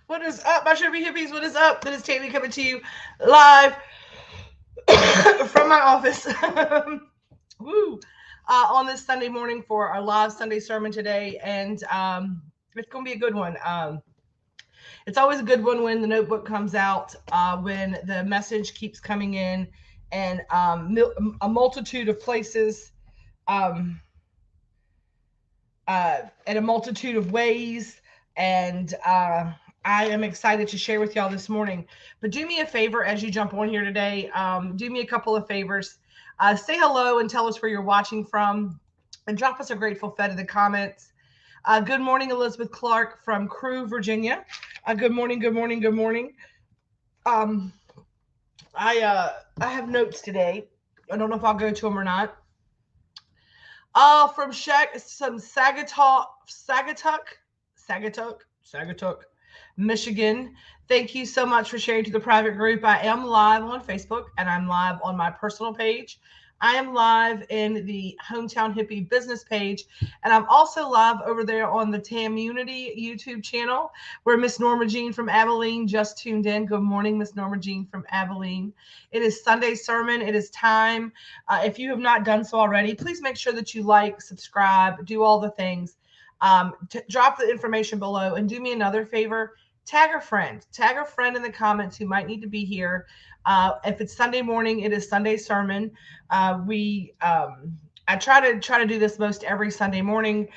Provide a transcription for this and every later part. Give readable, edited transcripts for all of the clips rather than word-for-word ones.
What is up, my Sharpie Hippies? What is up? This is Tammy coming to you live from my office. Woo! On this Sunday morning for our live Sunday sermon today, and it's going to be a good one. It's always a good one when the notebook comes out, when the message keeps coming in, and a multitude of places, um, in a multitude of ways, and I am excited to share with y'all this morning. But do me a favor as you jump on here today. Do me a couple of favors. Say hello and tell us where you're watching from, and drop us a grateful fed in the comments. Good morning, Elizabeth Clark from Crew, Virginia. Good morning, good morning, good morning. Um, I have notes today. I don't know if I'll go to them or not. From some Sagatuck, Michigan. Thank you so much for sharing to the private group. I am live on Facebook and I'm live on my personal page. I am live in the Hometown Hippie business page, and I'm also live over there on the Tamunity YouTube channel where Miss Norma Jean from Abilene just tuned in. Good morning, Miss Norma Jean from Abilene. It is Sunday sermon. It is time. If you have not done so already, please make sure that you like, subscribe, do all the things. Drop the information below, and do me another favor. Tag a friend in the comments who might need to be here. If it's Sunday morning, it is Sunday sermon. I try to do this most every Sunday morning.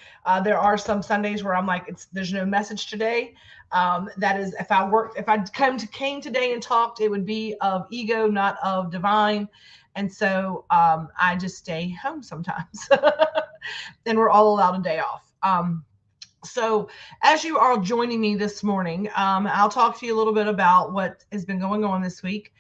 There are some Sundays where I'm like, there's no message today. That is, if I came today and talked, it would be of ego, not of divine. And so I just stay home sometimes, and we're all allowed a day off. So as you are joining me this morning, I'll talk to you a little bit about what has been going on this week.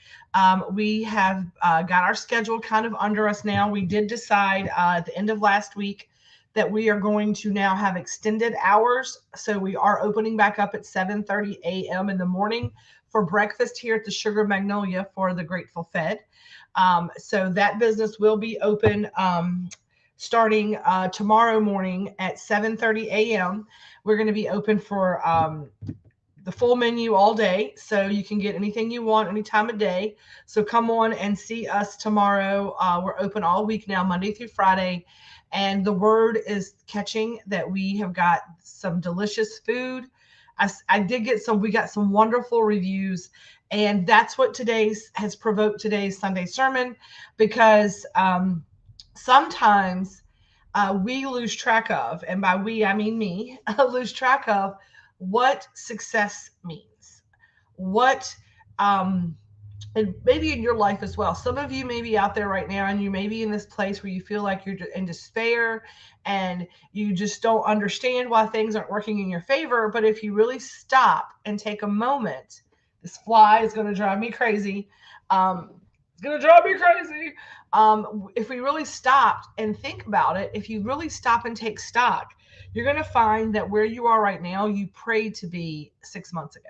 We have got our schedule kind of under us now. We did decide at the end of last week that we are going to now have extended hours. So we are opening back up at 7:30 a.m. in the morning for breakfast here at the Sugar Magnolia for the Grateful Fed. So that business will be open starting tomorrow morning at 7:30 a.m. We're going to be open for the full menu all day, so you can get anything you want any time of day. So come on and see us tomorrow. We're open all week now, Monday through Friday, and the word is catching that we have got some delicious food. I did get we got some wonderful reviews, and that's what has provoked today's Sunday sermon, because sometimes we lose track of, and by we, I mean me, lose track of what success means. What, and maybe in your life as well. Some of you may be out there right now and you may be in this place where you feel like you're in despair and you just don't understand why things aren't working in your favor. But if you really stop and take a moment, this fly is going to drive me crazy. It's going to drive me crazy. If we really stopped and think about it, if you really stop and take stock, you're going to find that where you are right now, you prayed to be 6 months ago.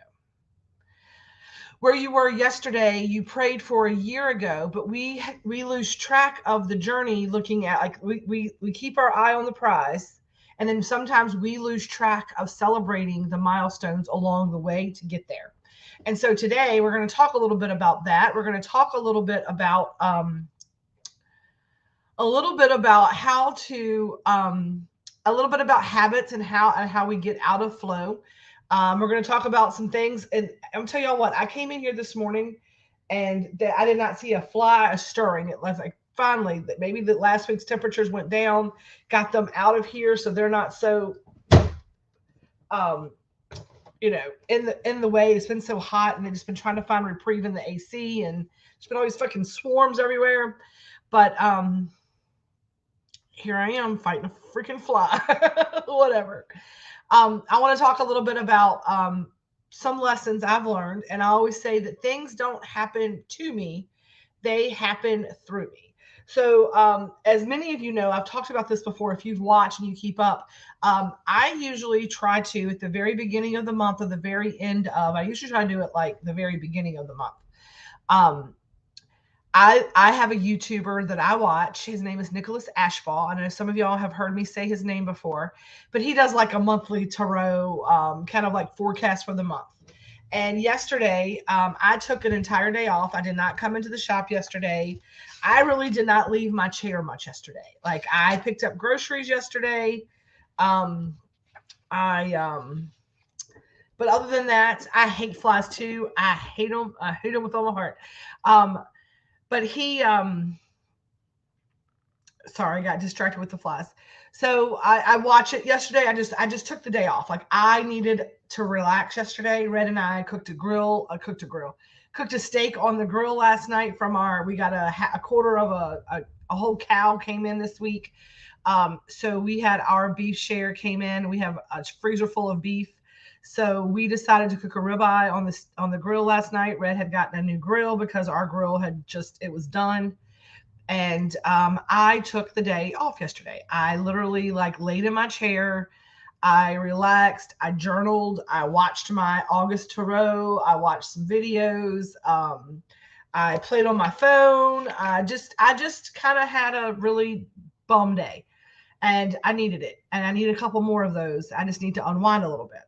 Where you were yesterday, you prayed for a year ago, but we lose track of the journey, looking at, like, we keep our eye on the prize, and then sometimes we lose track of celebrating the milestones along the way to get there. And so today we're going to talk a little bit about that. We're going to talk a little bit about how to a little bit about habits and how we get out of flow. We're going to talk about some things, and I'm tell y'all what, I came in here this morning and I did not see a fly stirring. It was like, finally, that maybe the last week's temperatures went down, got them out of here, so they're not so in the way. It's been so hot, and they've just been trying to find reprieve in the AC, and there's been all these fucking swarms everywhere. But here I am fighting a freaking fly. Whatever. I want to talk a little bit about some lessons I've learned. And I always say that things don't happen to me, they happen through me. So, as many of you know, I've talked about this before. If you've watched and you keep up, I usually try to, at the very beginning of the month or the very end of, I usually try to do it like the very beginning of the month. Um, I have a YouTuber that I watch. His name is Nicholas Ashball. I know some of y'all have heard me say his name before, but he does like a monthly tarot, kind of like forecast for the month. And yesterday, I took an entire day off. I did not come into the shop yesterday. I really did not leave my chair much yesterday. Like I picked up groceries yesterday. Um, I but other than that, I hate flies too. I hate them. I hate them with all my heart. Um, but he sorry, I got distracted with the flies. So I watched it yesterday. I just took the day off. Like I needed to relax yesterday. Red and I cooked a steak on the grill last night from we got a quarter of a whole cow came in this week. So we had our beef share came in. We have a freezer full of beef. So we decided to cook a ribeye on the grill last night. Red had gotten a new grill because our grill it was done. And I took the day off yesterday. I literally like laid in my chair. I relaxed. I journaled. I watched my August tarot. I watched some videos. I played on my phone. I just kind of had a really bum day, and I needed it. And I need a couple more of those. I just need to unwind a little bit.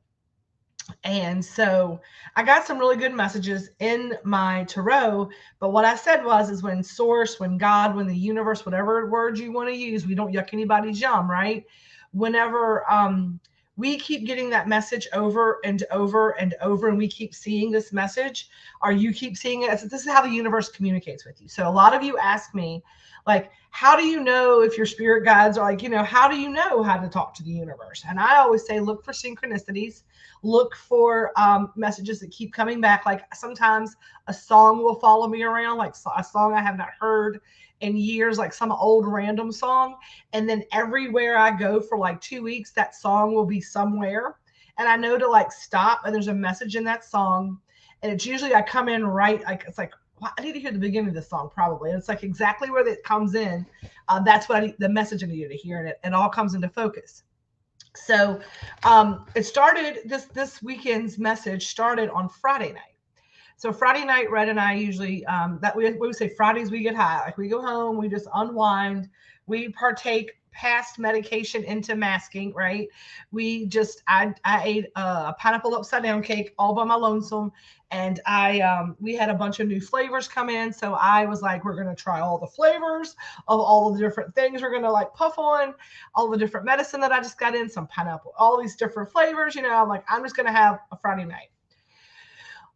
And so I got some really good messages in my tarot. But what I said is when source, when God, when the universe, whatever word you want to use, we don't yuck anybody's yum, right? Whenever we keep getting that message over and over and over, and we keep seeing this message, or you keep seeing it, this is how the universe communicates with you. So a lot of you ask me, like, how do you know if your spirit guides are like, how do you know how to talk to the universe? And I always say, look for synchronicities, look for messages that keep coming back. Like sometimes a song will follow me around, like a song I have not heard in years, like some old random song. And then everywhere I go for like 2 weeks, that song will be somewhere. And I know to like stop, and there's a message in that song. And it's usually I come in right, like it's like, well, I need to hear the beginning of the song probably. And it's like exactly where it comes in. That's what the message I needed to hear, and it all comes into focus. So it started, this weekend's message started on Friday night. So Friday night, Red and I usually, that we would say Fridays we get high. Like we go home, we just unwind, we partake past medication into masking, right? I ate a pineapple upside down cake all by my lonesome. And we had a bunch of new flavors come in. So I was like, we're going to try all the flavors of all the different things we're going to like puff on, all the different medicine that I just got in, some pineapple, all these different flavors. I'm like, I'm just going to have a Friday night.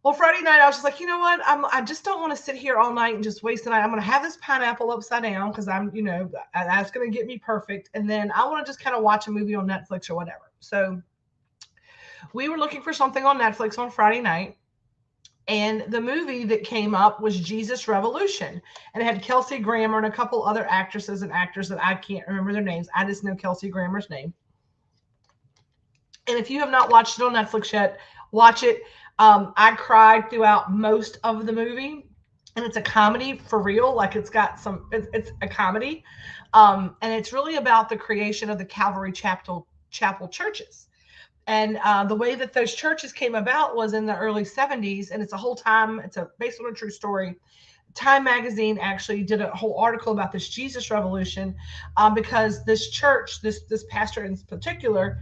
Well, Friday night, I was just like, you know what? I just don't want to sit here all night and just waste the night. I'm going to have this pineapple upside down because that's going to get me perfect. And then I want to just kind of watch a movie on Netflix or whatever. So we were looking for something on Netflix on Friday night. And the movie that came up was Jesus Revolution. And it had Kelsey Grammer and a couple other actresses and actors that I can't remember their names. I just know Kelsey Grammer's name. And if you have not watched it on Netflix yet, watch it. I cried throughout most of the movie, and it's a comedy for real. Like it's a comedy. And it's really about the creation of the Calvary Chapel churches. And the way that those churches came about was in the early 70s. And it's based on a true story. Time magazine actually did a whole article about this Jesus Revolution because this church, this pastor in particular,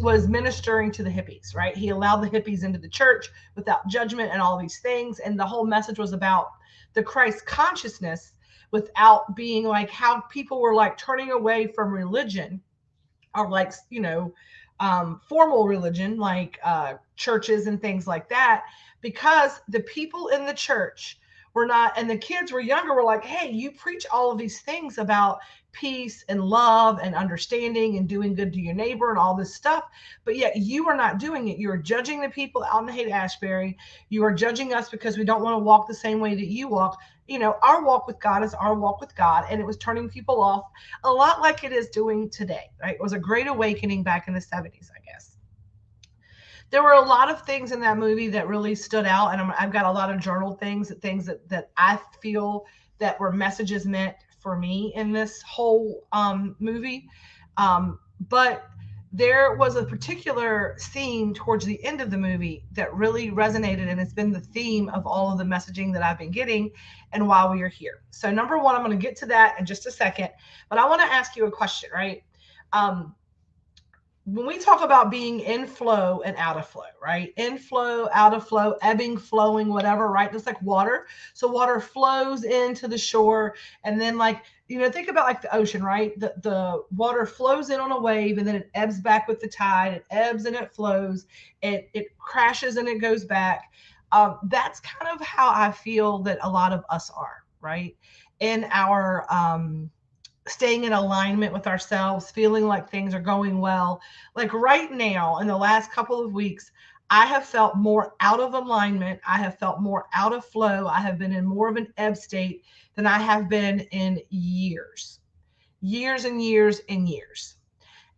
was ministering to the hippies, right? He allowed the hippies into the church without judgment and all these things. And the whole message was about the Christ consciousness without being like how people were like turning away from religion or like, formal religion, like churches and things like that, because the people in the church were not, and the kids were younger, were like, hey, you preach all of these things about peace and love and understanding and doing good to your neighbor and all this stuff, but yet you are not doing it. You are judging the people out in the Haight-Ashbury. You are judging us because we don't want to walk the same way that you walk. Our walk with God is our walk with God, and it was turning people off a lot like it is doing today, right? It was a great awakening back in the 70s, I guess. there were a lot of things in that movie that really stood out, and I've got a lot of journal things that I feel that were messages meant for me in this whole movie. But there was a particular scene towards the end of the movie that really resonated, and it's been the theme of all of the messaging that I've been getting and while we are here. So number one, I'm going to get to that in just a second, but I want to ask you a question, right? When we talk about being in flow and out of flow, right? In flow, out of flow, ebbing, flowing, whatever, right? Just like water. So water flows into the shore, and then like, think about like the ocean, right? The water flows in on a wave, and then it ebbs back with the tide. It ebbs and it flows. It crashes and it goes back. That's kind of how I feel that a lot of us are, right? In our staying in alignment with ourselves, feeling like things are going well. Like right now, in the last couple of weeks, I have felt more out of alignment. I have felt more out of flow. I have been in more of an ebb state than I have been in years, years and years and years.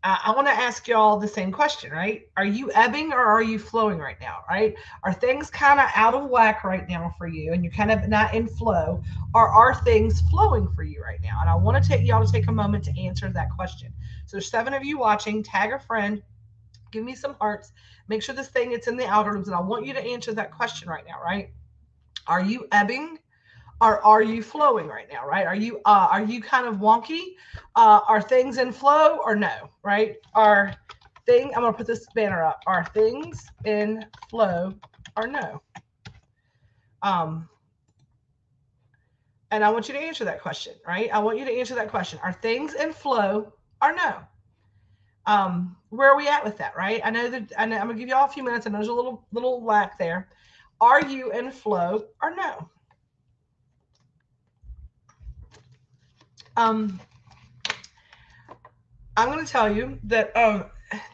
I want to ask y'all the same question, right? Are you ebbing or are you flowing right now, right? Are things kind of out of whack right now for you and you're kind of not in flow, or are things flowing for you right now? And I want to take y'all to take a moment to answer that question. So there's 7 of you watching, tag a friend, give me some hearts, make sure this thing gets in the algorithms, and I want you to answer that question right now, right? Are you ebbing? Or are you flowing right now, right? Are you kind of wonky? Are things in flow or no, right? I'm gonna put this banner up. Are things in flow or no? And I want you to answer that question, right? I want you to answer that question. Are things in flow or no? Where are we at with that, right? I know I'm gonna give you all a few minutes, and there's a little lack there. Are you in flow or no? I'm going to tell you that,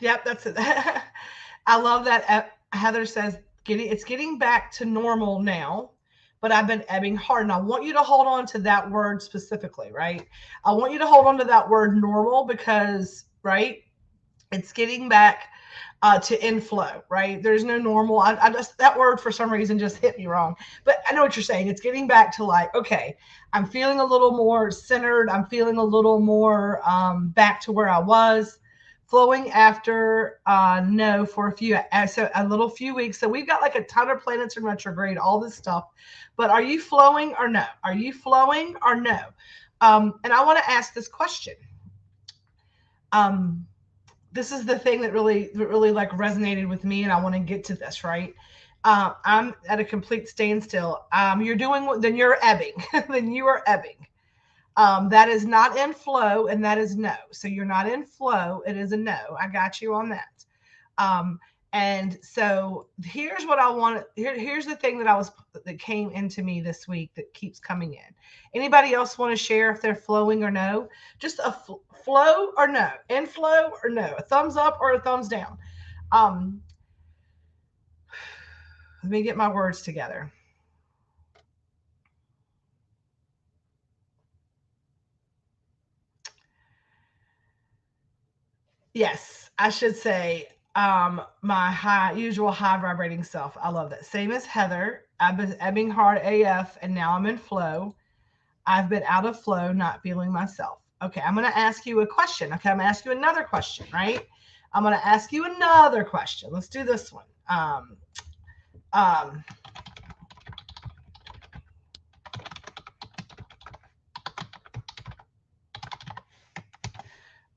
yep, that's it. I love that. Heather says, it's getting back to normal now, but I've been ebbing hard. And I want you to hold on to that word specifically, right? I want you to hold on to that word normal because, right, it's getting back to inflow, right? There's no normal. I just, that word for some reason just hit me wrong, but I know what you're saying. It's getting back to like, okay, I'm feeling a little more centered. I'm feeling a little more back to where I was. Flowing after no for a little few weeks. So we've got like a ton of planets in retrograde, all this stuff. But are you flowing or no? Are you flowing or no? And I want to ask this question. This is the thing that really like resonated with me, and I want to get to this, right? I'm at a complete standstill. You're doing, then you're ebbing. Then you are ebbing. That is not in flow, and that is no. So you're not in flow. It is a no. I got you on that. And so here's what I want. Here's the thing that came into me this week that keeps coming in. Anybody else want to share if they're flowing or no? Just a flow or no, inflow or no, a thumbs up or a thumbs down. Let me get my words together. Yes, I should say my usual high vibrating self. I love that. Same as Heather. I've been ebbing hard AF and now I'm in flow. I've been out of flow, not feeling myself. Okay, I'm going to ask you a question. Okay, I'm going to ask you another question, right? I'm going to ask you another question. Let's do this one. All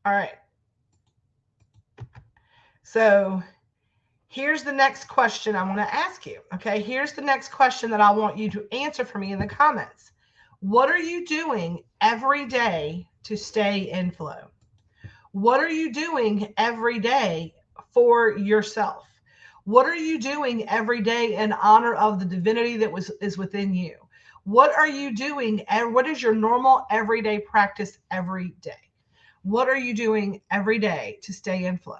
right. So here's the next question I want to ask you. Okay, here's the next question that I want you to answer for me in the comments. What are you doing every day to stay in flow? What are you doing every day for yourself? What are you doing every day in honor of the divinity that is within you? What are you doing? And what is your normal everyday practice every day? What are you doing every day to stay in flow?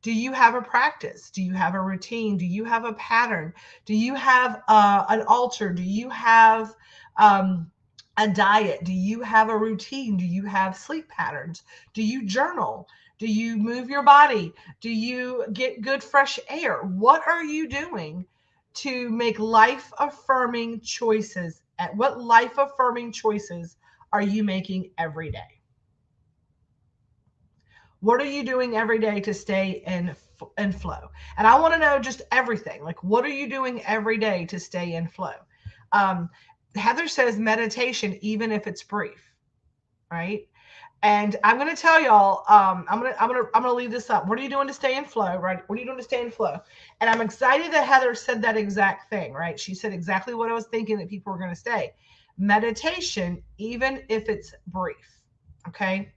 Do you have a practice? Do you have a routine? Do you have a pattern? Do you have an altar? Do you have a diet? Do you have a routine? Do you have sleep patterns? Do you journal? Do you move your body? Do you get good fresh air? What are you doing to make life affirming choices? At what life affirming choices are you making every day? What are you doing every day to stay in flow? And I want to know just everything. Like, what are you doing every day to stay in flow? Um, Heather says meditation, even if it's brief, right? And I'm going to tell y'all, I'm gonna leave this up. What are you doing to stay in flow, right? What are you doing to stay in flow? And I'm excited that Heather said that exact thing, right? She said exactly what I was thinking that people were going to say. Meditation, even if it's brief, okay?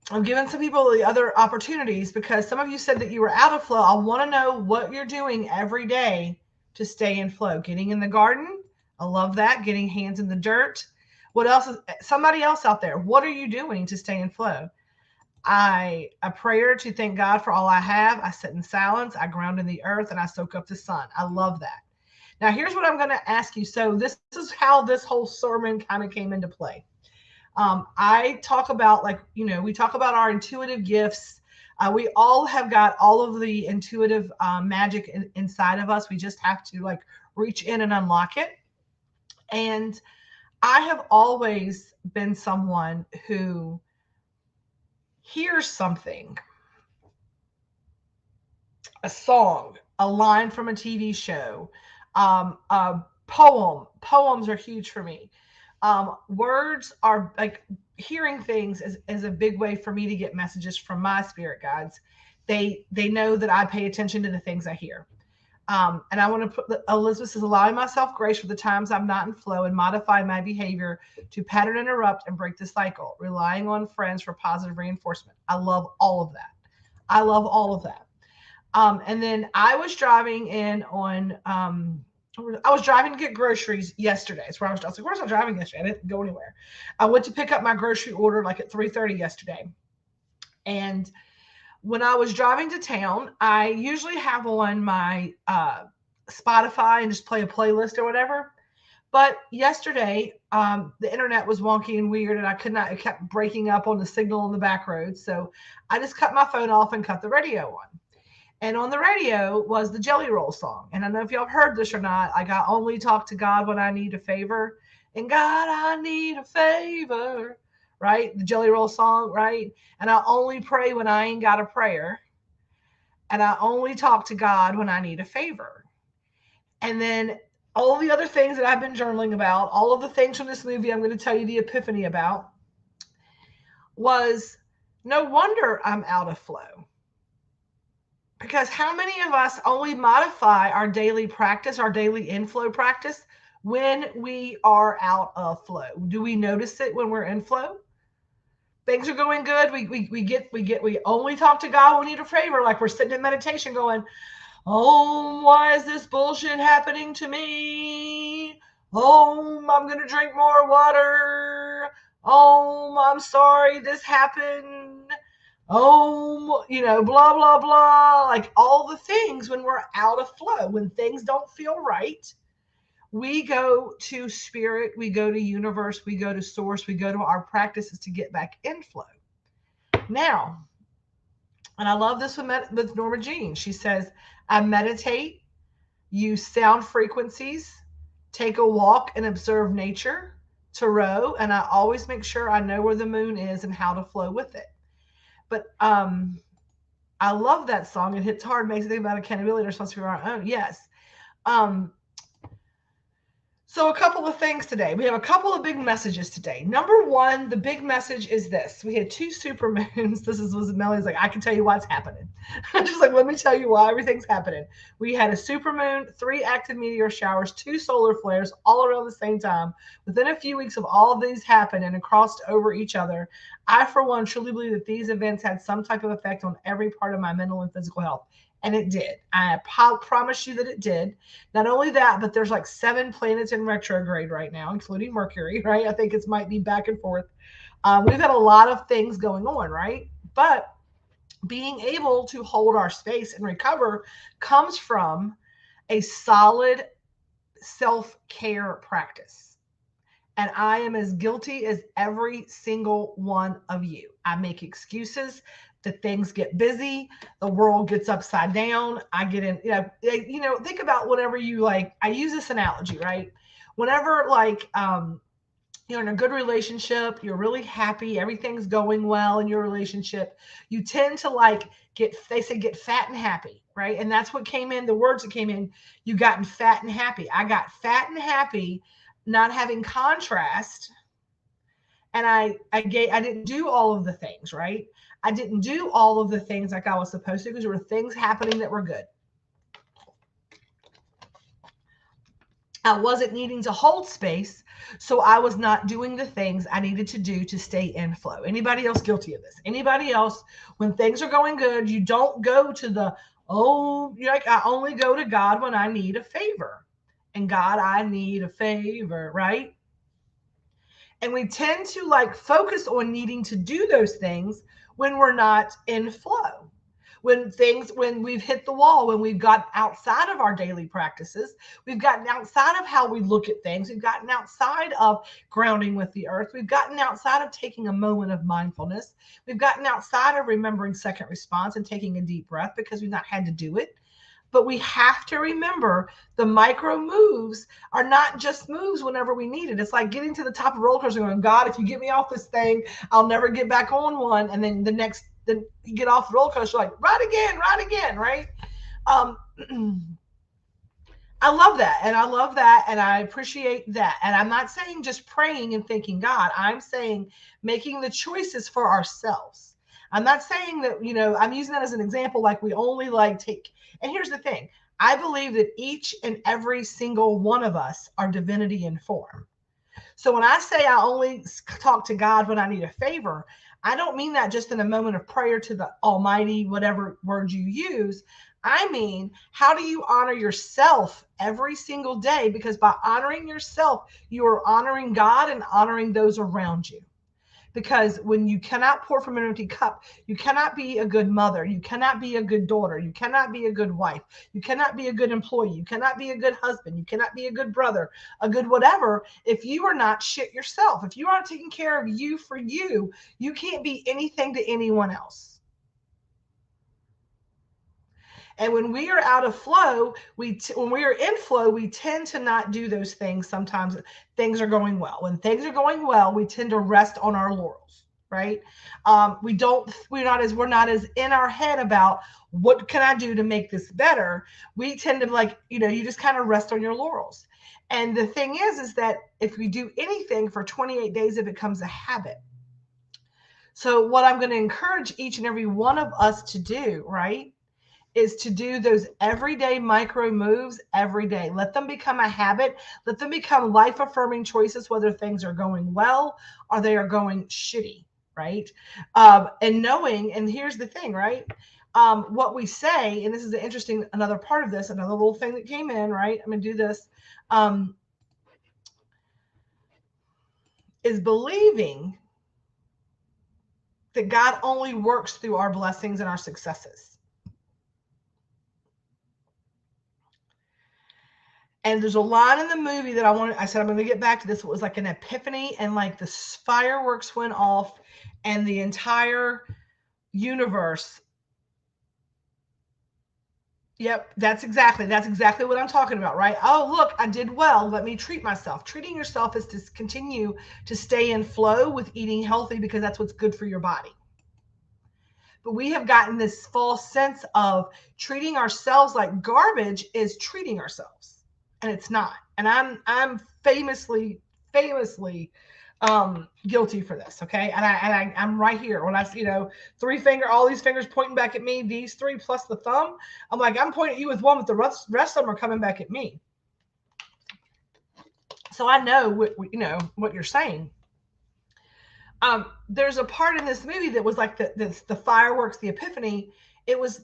I'm giving some people the other opportunities because some of you said that you were out of flow. I want to know what you're doing every day to stay in flow. Getting in the garden. I love that. Getting hands in the dirt. What else is somebody else out there? What are you doing to stay in flow? A prayer to thank God for all I have. I sit in silence. I ground in the earth and I soak up the sun. I love that. Now, here's what I'm going to ask you. So this is how this whole sermon kind of came into play. I talk about, like, we talk about our intuitive gifts. We all have got all of the intuitive magic inside of us. We just have to like reach in and unlock it. And I have always been someone who hears something, a song, a line from a TV show, a poem. Poems are huge for me. Words are like hearing things is a big way for me to get messages from my spirit guides. They know that I pay attention to the things I hear. And I want to put Elizabeth says, allowing myself grace for the times I'm not in flow and modify my behavior to pattern interrupt and break the cycle, relying on friends for positive reinforcement. I love all of that. I love all of that. And then I was driving in on, I was driving to get groceries yesterday. It's where I was like, where's I driving yesterday? I didn't go anywhere. I went to pick up my grocery order like at 3:30 yesterday. And when I was driving to town, I usually have on my Spotify and just play a playlist or whatever. But yesterday, the internet was wonky and weird, and I could not. It kept breaking up on the signal on the back road, so I just cut my phone off and cut the radio on. And on the radio was the Jelly Roll song. And I don't know if y'all have heard this or not. Like, I only talk to God when I need a favor. And God, I need a favor. Right? The Jelly Roll song, right? And I only pray when I ain't got a prayer. And I only talk to God when I need a favor. And then all the other things that I've been journaling about, all of the things from this movie I'm going to tell you the epiphany about, was no wonder I'm out of flow. Because how many of us only modify our daily practice, our daily inflow practice, when we are out of flow? Do we notice it when we're in flow? Things are going good. We only talk to God when we need a favor. Like we're sitting in meditation going, oh, why is this bullshit happening to me? Oh, I'm going to drink more water. Oh, I'm sorry this happened. Oh, blah, blah, blah. Like all the things when we're out of flow, when things don't feel right, we go to spirit, we go to universe, we go to source, we go to our practices to get back in flow. Now, and I love this with Norma Jean. She says, I meditate, use sound frequencies, take a walk and observe nature, tarot, and I always make sure I know where the moon is and how to flow with it. But I love that song. It hits hard, makes me think about accountability and responsibility for our own. Yes. So a couple of things today. We have a couple of big messages today. Number one, the big message is this. We had 2 super moons. This was Melly's like, I can tell you why it's happening. I'm just like, let me tell you why everything's happening. We had a super moon, 3 active meteor showers, 2 solar flares all around the same time. Within a few weeks of all of these happened and crossed over each other, I, for one, truly believe that these events had some type of effect on every part of my mental and physical health. And it did. I promise you that it did. Not only that, but there's like 7 planets in retrograde right now, including Mercury, right? I think it might be back and forth. We've had a lot of things going on, right? But being able to hold our space and recover comes from a solid self-care practice. And I am as guilty as every single one of you. I make excuses. The things get busy. The world gets upside down. I get in, think about whenever you like, I use this analogy, right? Whenever you're in a good relationship, you're really happy, everything's going well in your relationship, you tend to they say get fat and happy, right? And that's what came in, the words that came in, you gotten fat and happy. I got fat and happy, not having contrast. And I didn't do all of the things, right? I didn't do all of the things like I was supposed to because there were things happening that were good. I wasn't needing to hold space, so I was not doing the things I needed to do to stay in flow. Anybody else guilty of this? Anybody else, when things are going good, you don't go to I only go to God when I need a favor. And God, I need a favor, right? And we tend to focus on needing to do those things when we're not in flow. When we've hit the wall, when we've gotten outside of our daily practices, we've gotten outside of how we look at things, we've gotten outside of grounding with the earth, we've gotten outside of taking a moment of mindfulness, we've gotten outside of remembering second response and taking a deep breath because we've not had to do it. But we have to remember the micro moves are not just moves whenever we need it. It's like getting to the top of a roller coaster and going, God, if you get me off this thing, I'll never get back on one. And then then you get off the roller coaster, like, ride again, right? I love that. And I love that. And I appreciate that. And I'm not saying just praying and thanking God. I'm saying making the choices for ourselves. I'm not saying that, I'm using that as an example, like we only take. And here's the thing. I believe that each and every single one of us are divinity in form. So when I say I only talk to God when I need a favor, I don't mean that just in a moment of prayer to the Almighty, whatever word you use. I mean, how do you honor yourself every single day? Because by honoring yourself, you are honoring God and honoring those around you. Because when you cannot pour from an empty cup, you cannot be a good mother. You cannot be a good daughter. You cannot be a good wife. You cannot be a good employee. You cannot be a good husband. You cannot be a good brother, a good whatever, if you are not shit yourself. If you aren't taking care of you for you, you can't be anything to anyone else. And when we are out of flow, when we are in flow, we tend to not do those things. Sometimes things are going well. When things are going well, we tend to rest on our laurels, right? We're not as in our head about what can I do to make this better. We tend to you just kind of rest on your laurels. And the thing is that if we do anything for 28 days, it becomes a habit. So what I'm going to encourage each and every one of us to do, right, is to do those everyday micro moves every day. Let them become a habit. Let them become life-affirming choices, whether things are going well or they are going shitty, right? And knowing, and here's the thing, right? What we say, and this is another part of this, another little thing that came in, right? I'm going to do this, is believing that God only works through our blessings and our successes. And there's a line in the movie that I said, I'm going to get back to this. It was like an epiphany, and the fireworks went off and the entire universe. Yep. That's exactly what I'm talking about, right? Oh, look, I did well. Let me treat myself. Treating yourself is to continue to stay in flow with eating healthy because that's what's good for your body. But we have gotten this false sense of treating ourselves like garbage is treating ourselves. And it's not. And I'm famously guilty for this. Okay. And I'm right here when I see, all these fingers pointing back at me, these three plus the thumb. I'm like, I'm pointing at you with one, but the rest of them are coming back at me. So I know what you're saying. There's a part in this movie that was like the fireworks, the epiphany. It was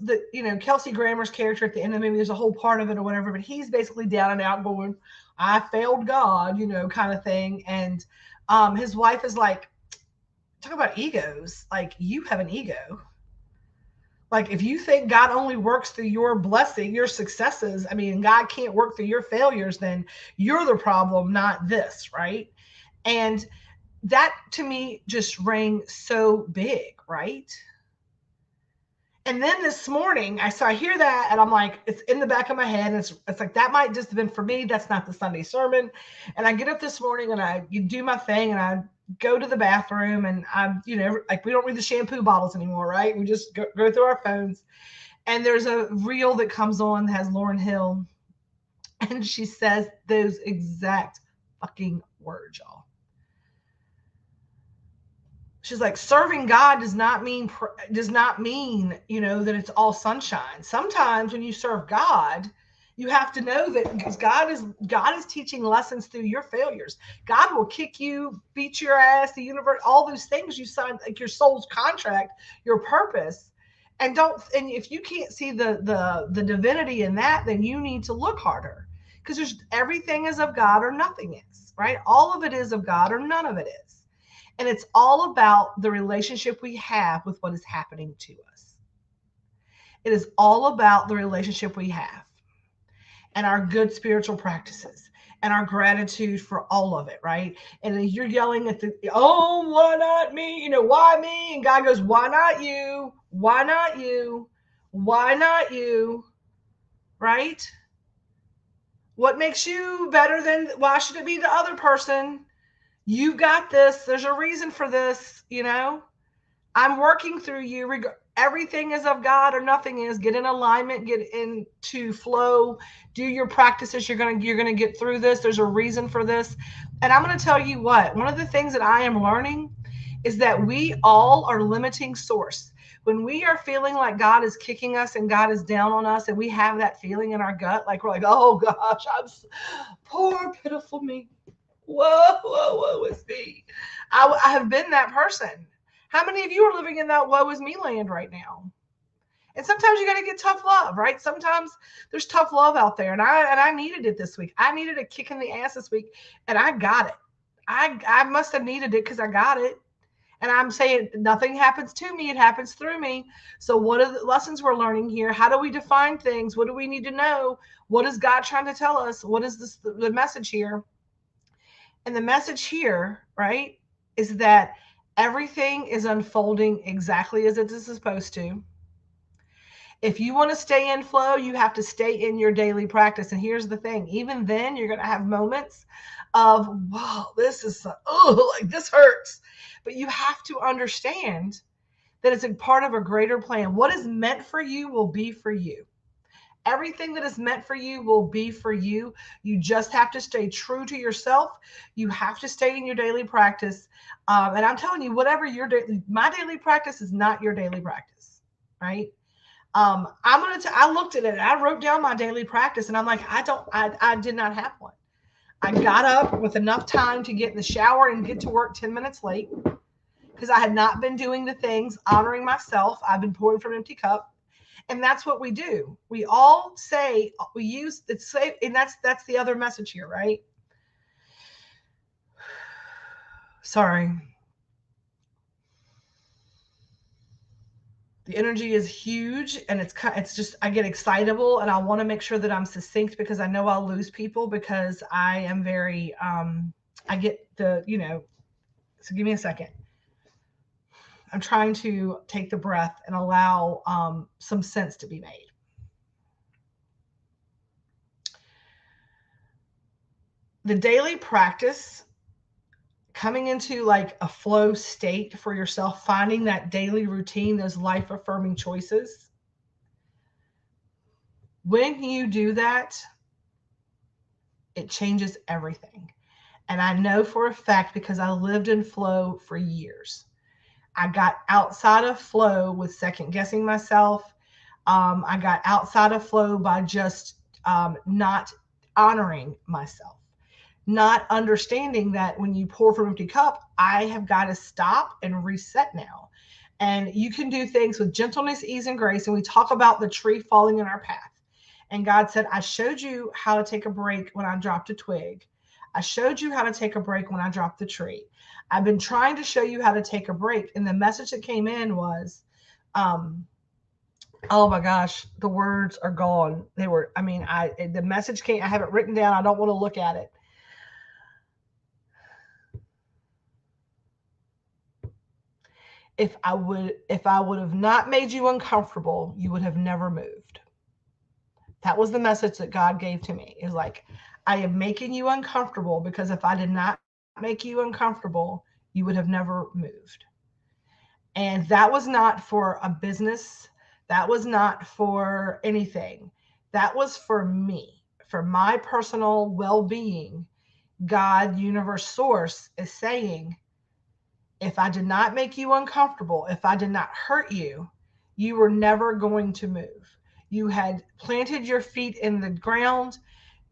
Kelsey Grammer's character at the end of the movie. There's a whole part of it or whatever, but he's basically down and out going, I failed God, kind of thing. And his wife is like, talk about egos. Like, you have an ego. Like, if you think God only works through your blessing, your successes, God can't work through your failures, then you're the problem, not this, right? And that to me just rang so big, right? And then this morning, I hear that, and I'm like, it's in the back of my head, and it's like that might just have been for me. That's not the Sunday sermon. And I get up this morning and I do my thing, and I go to the bathroom, and I'm, like we don't read the shampoo bottles anymore, right? We just go through our phones, and there's a reel that comes on that has Lauryn Hill, and she says those exact fucking words, y'all. She's like, serving God does not mean, that it's all sunshine. Sometimes when you serve God, you have to know that because God is teaching lessons through your failures. God will kick you, beat your ass, the universe, all those things you signed, like your soul's contract, your purpose. And if you can't see the divinity in that, then you need to look harder, because everything is of God or nothing is, right? All of it is of God or none of it is. And it's all about the relationship we have with what is happening to us. It is all about the relationship we have and our good spiritual practices and our gratitude for all of it, right? And you're yelling at oh, why not me? Why me? And God goes, why not you? Why not you? Why not you? Right? What makes you better why should it be the other person? You've got this. There's a reason for this, I'm working through you. Everything is of God or nothing is. Get in alignment, get into flow, do your practices. You're going to get through this. There's a reason for this. And I'm going to tell you what, one of the things that I am learning is that we all are limiting source. When we are feeling like God is kicking us and God is down on us, and we have that feeling in our gut, like we're like, oh gosh, poor, pitiful me. Woe is me. I have been that person. How many of you are living in that woe is me land right now? And sometimes you got to get tough love, right? Sometimes there's tough love out there, and I needed it this week. I needed a kick in the ass this week, and I got it. I must have needed it because I got it. And I'm saying nothing happens to me, it happens through me. So what are the lessons we're learning here? How do we define things? What do we need to know? What is God trying to tell us? What is the message here? And the message here, right, is that everything is unfolding exactly as it is supposed to. If you want to stay in flow, you have to stay in your daily practice. And here's the thing, even then you're going to have moments of, wow, this is, like this hurts. But you have to understand that it's a part of a greater plan. What is meant for you will be for you. Everything that is meant for you will be for you. You just have to stay true to yourself. You have to stay in your daily practice. And I'm telling you, whatever my daily practice is not your daily practice, right? I looked at it and I wrote down my daily practice, and I'm like, I did not have one. I got up with enough time to get in the shower and get to work 10 minutes late because I had not been doing the things, honoring myself. I've been pouring from an empty cup. And that's what we do. We all say, and that's the other message here, right? Sorry. The energy is huge, and it's just, I get excitable, and I want to make sure that I'm succinct because I know I'll lose people because I am very, I get so give me a second. I'm trying to take the breath and allow some sense to be made. The daily practice, coming into like a flow state for yourself, finding that daily routine, those life affirming choices. When you do that, it changes everything. And I know for a fact because I lived in flow for years. I got outside of flow with second guessing myself. I got outside of flow by just not honoring myself, not understanding that when you pour from an empty cup, I have got to stop and reset now. And you can do things with gentleness, ease, and grace. And we talk about the tree falling in our path. And God said, I showed you how to take a break when I dropped a twig. I showed you how to take a break when I dropped the tree. I've been trying to show you how to take a break. And the message that came in was, oh my gosh, the words are gone. The message came, I have it written down. I don't want to look at it. if I would have not made you uncomfortable, you would have never moved. That was the message that God gave to me. It was like, I am making you uncomfortable because if I did not make you uncomfortable, you would have never moved. And that was not for a business. That was not for anything. That was for me, for my personal well being. God, universe, source is saying, if I did not make you uncomfortable, if I did not hurt you, you were never going to move. You had planted your feet in the ground.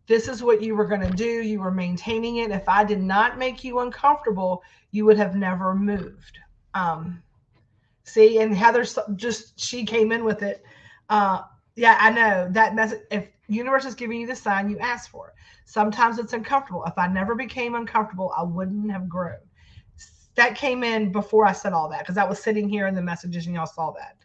This is what you were going to do. You were maintaining it. If I did not make you uncomfortable, you would have never moved. See, and Heather just, she came in with it. Yeah, I know that message. If universe is giving you the sign, you ask for it. Sometimes it's uncomfortable. If I never became uncomfortable, I wouldn't have grown. That came in before I said all that, because I was sitting here in the messages and y'all saw that.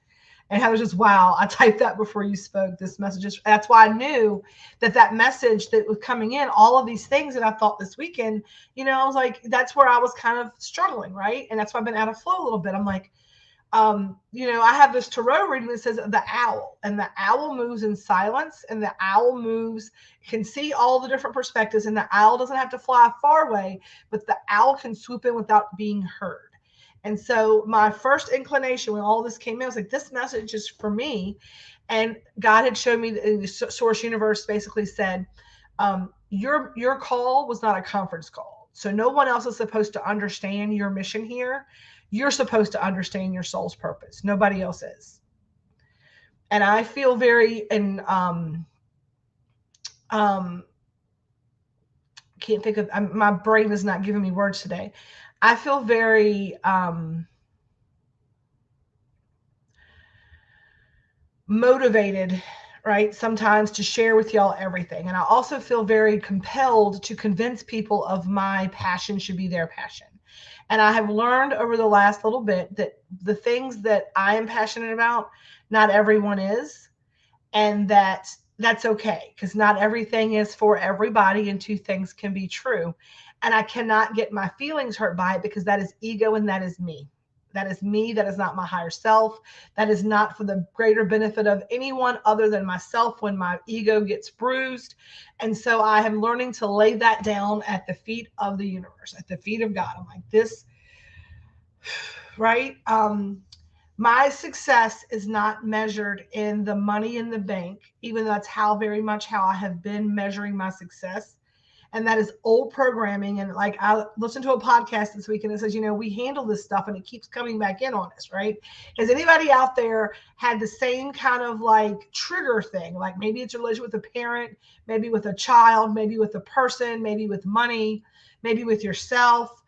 And Heather just, wow, I typed that before you spoke. This message is, that's why I knew that message that was coming in, all of these things that I thought this weekend, I was like, that's where I was kind of struggling, right? And that's why I've been out of flow a little bit. I'm like, I have this tarot reading that says the owl, and the owl moves in silence, and the owl moves, can see all the different perspectives, and the owl doesn't have to fly far away, but the owl can swoop in without being heard. And so my first inclination when all this came in, I was like, this message is for me. And God had showed me, the source universe basically said, your call was not a conference call. So no one else is supposed to understand your mission here. You're supposed to understand your soul's purpose. Nobody else is. And I feel very, and can't think of, my brain is not giving me words today. I feel very motivated, right, sometimes to share with y'all everything. And I also feel very compelled to convince people of my passion should be their passion. And I have learned over the last little bit that the things that I am passionate about, not everyone is, and that's okay, because not everything is for everybody, and two things can be true. And I cannot get my feelings hurt by it, because that is ego and that is me. That is me. That is not my higher self. That is not for the greater benefit of anyone other than myself when my ego gets bruised. And so I am learning to lay that down at the feet of the universe, at the feet of God. I'm like, this, right? My success is not measured in the money in the bank, even though that's very much how I have been measuring my success. And that is old programming. And like, I listened to a podcast this week and it says, we handle this stuff and it keeps coming back in on us, right? Has anybody out there had the same kind of like trigger thing? Like maybe it's a relationship with a parent, maybe with a child, maybe with a person, maybe with money, maybe with yourself.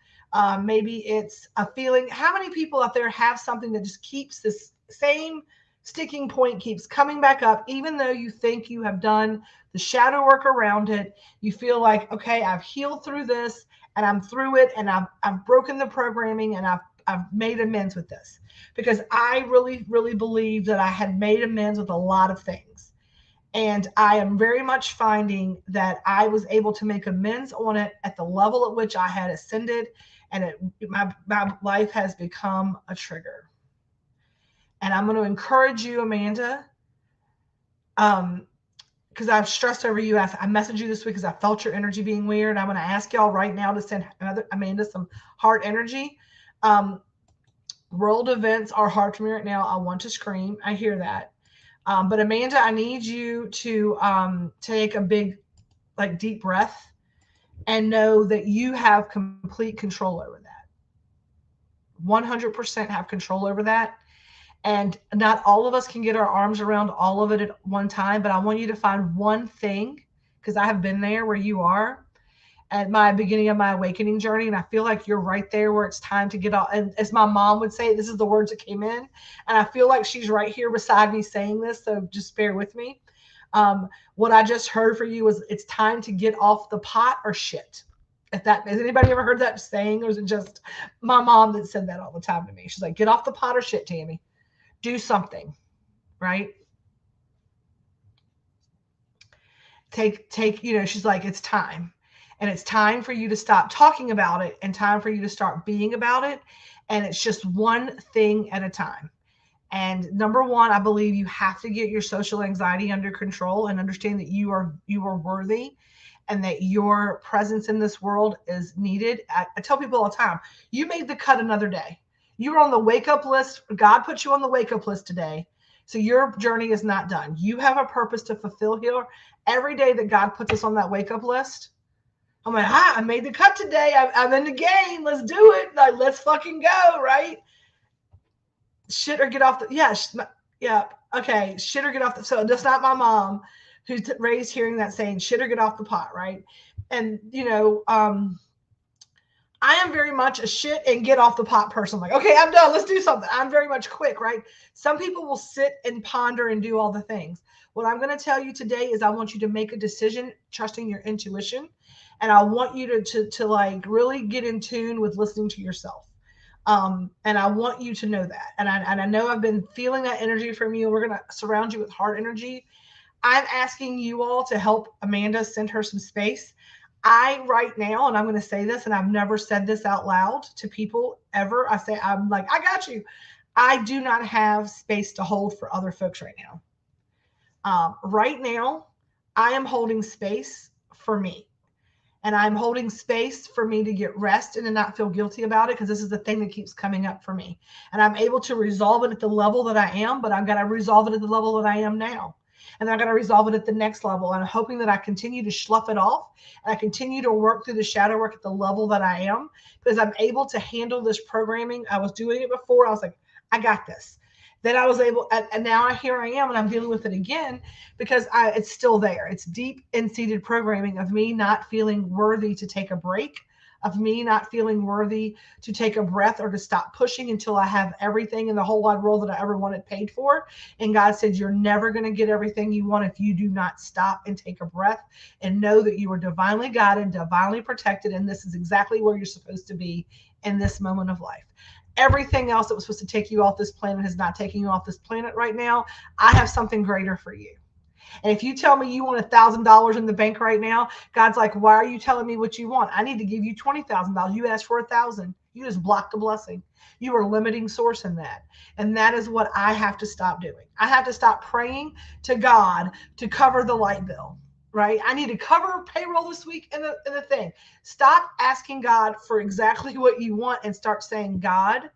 Maybe it's a feeling. How many people out there have something that just keeps this same sticking point, keeps coming back up, even though you think you have done the shadow work around it? You feel like, okay, I've healed through this and I'm through it, and I've broken the programming, and I've made amends with this, because I really, really believe that I had made amends with a lot of things. And I am very much finding that I was able to make amends on it at the level at which I had ascended, and my life has become a trigger. And I'm going to encourage you, Amanda, because I've stressed over you. I messaged you this week because I felt your energy being weird. I'm going to ask y'all right now to send Amanda some heart energy. World events are hard for me right now. I want to scream. I hear that. But Amanda, I need you to take a big, like, deep breath and know that you have complete control over that. 100% have control over that. And not all of us can get our arms around all of it at one time, but I want you to find one thing, because I have been there where you are at my beginning of my awakening journey. And I feel like you're right there where it's time to get off. And as my mom would say, this is the words that came in. And I feel like she's right here beside me saying this. So just bear with me. What I just heard for you was, it's time to get off the pot or shit. If that, has anybody ever heard that saying? Or is it just my mom that said that all the time to me? She's like, get off the pot or shit, Tammy. Do something, right? Take, she's like, it's time. And it's time for you to stop talking about it, and time for you to start being about it. And it's just one thing at a time. And number one, I believe you have to get your social anxiety under control and understand that you are worthy and that your presence in this world is needed. I tell people all the time, you made the cut another day. You were on the wake up list. God put you on the wake up list today. So your journey is not done. You have a purpose to fulfill here. Every day that God puts us on that wake up list, I'm like, I made the cut today. I'm in the game. Let's do it. Like, let's fucking go, right? Shit or get off the, yeah. Okay. Shit or get off the, so that's not my mom who's raised hearing that saying shit or get off the pot. Right. And, I am very much a shit and get off the pot person. I'm like, okay, I'm done. Let's do something. I'm very much quick, right? Some people will sit and ponder and do all the things. What I'm going to tell you today is I want you to make a decision, trusting your intuition. And I want you to like really get in tune with listening to yourself. And I want you to know that. And I know I've been feeling that energy from you. We're going to surround you with heart energy. I'm asking you all to help Amanda send her some space. Right now, and I'm going to say this, and I've never said this out loud to people ever. I'm like, I got you. I do not have space to hold for other folks right now. Right now, I am holding space for me. And I'm holding space for me to get rest and to not feel guilty about it, because this is the thing that keeps coming up for me. And I'm able to resolve it at the level that I am, but I've got to resolve it at the level that I am now. And I'm going to resolve it at the next level. And I'm hoping that I continue to slough it off and I continue to work through the shadow work at the level that I am, because I'm able to handle this programming. I was doing it before. I was like, I got this. Then I was able, and now here I am, and I'm dealing with it again because it's still there. It's deep seated programming of me not feeling worthy to take a break, of me not feeling worthy to take a breath or to stop pushing until I have everything in the whole wide world that I ever wanted paid for. And God said, you're never going to get everything you want if you do not stop and take a breath and know that you are divinely guided, divinely protected. And this is exactly where you're supposed to be in this moment of life. Everything else that was supposed to take you off this planet is not taking you off this planet right now. I have something greater for you. And if you tell me you want $1,000 in the bank right now, God's like, why are you telling me what you want? I need to give you $20,000. You asked for 1,000. You just blocked the blessing. You are limiting source in that. And that is what I have to stop doing. I have to stop praying to God to cover the light bill, right? I need to cover payroll this week and the thing. Stop asking God for exactly what you want and start saying, God,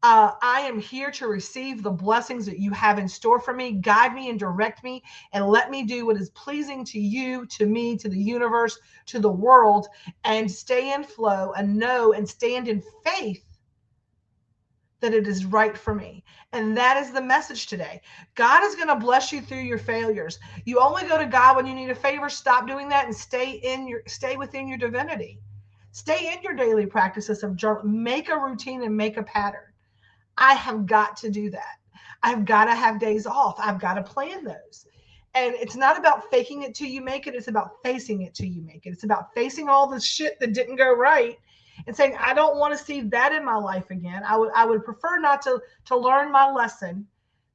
I am here to receive the blessings that you have in store for me. Guide me and direct me and let me do what is pleasing to you, to me, to the universe, to the world, and stay in flow and know and stand in faith that it is right for me. And that is the message today. God is going to bless you through your failures. You only go to God when you need a favor. Stop doing that and stay within your divinity. Stay in your daily practices of journal. Make a routine and make a pattern. I have got to do that. I've got to have days off. I've got to plan those. And it's not about faking it till you make it. It's about facing it till you make it. It's about facing all the shit that didn't go right and saying, I don't want to see that in my life again. I would prefer not to learn my lesson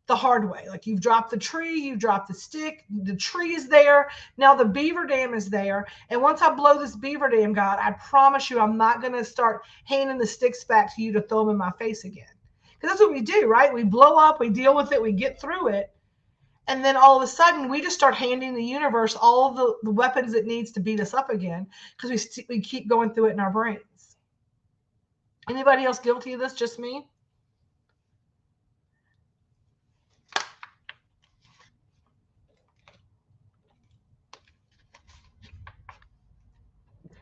the hard way. Like, you've dropped the tree, you've dropped the stick, the tree is there. Now the beaver dam is there. And once I blow this beaver dam, God, I promise you, I'm not going to start handing the sticks back to you to throw them in my face again. Because that's what we do, right? We blow up, we deal with it, we get through it. And then all of a sudden, we just start handing the universe all of the weapons it needs to beat us up again, because we keep going through it in our brains. Anybody else guilty of this? Just me?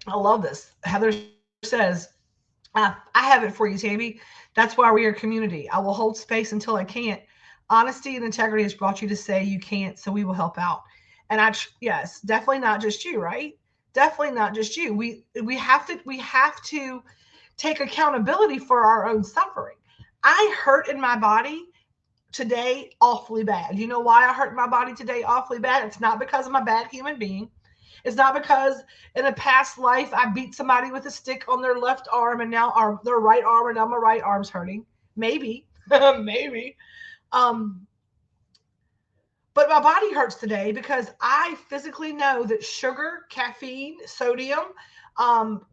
I love this. Heather says, I have it for you, Tammy. That's why we are a community. I will hold space until I can't. Honesty and integrity has brought you to say you can't, so we will help out. And yes, definitely not just you, right? Definitely not just you. We have to take accountability for our own suffering. I hurt in my body today awfully bad. You know why I hurt my body today awfully bad? It's not because I'm a bad human being. It's not because in a past life I beat somebody with a stick on their left arm and now their right arm, and now my right arm's hurting. Maybe, maybe. But my body hurts today because I physically know that sugar, caffeine, sodium,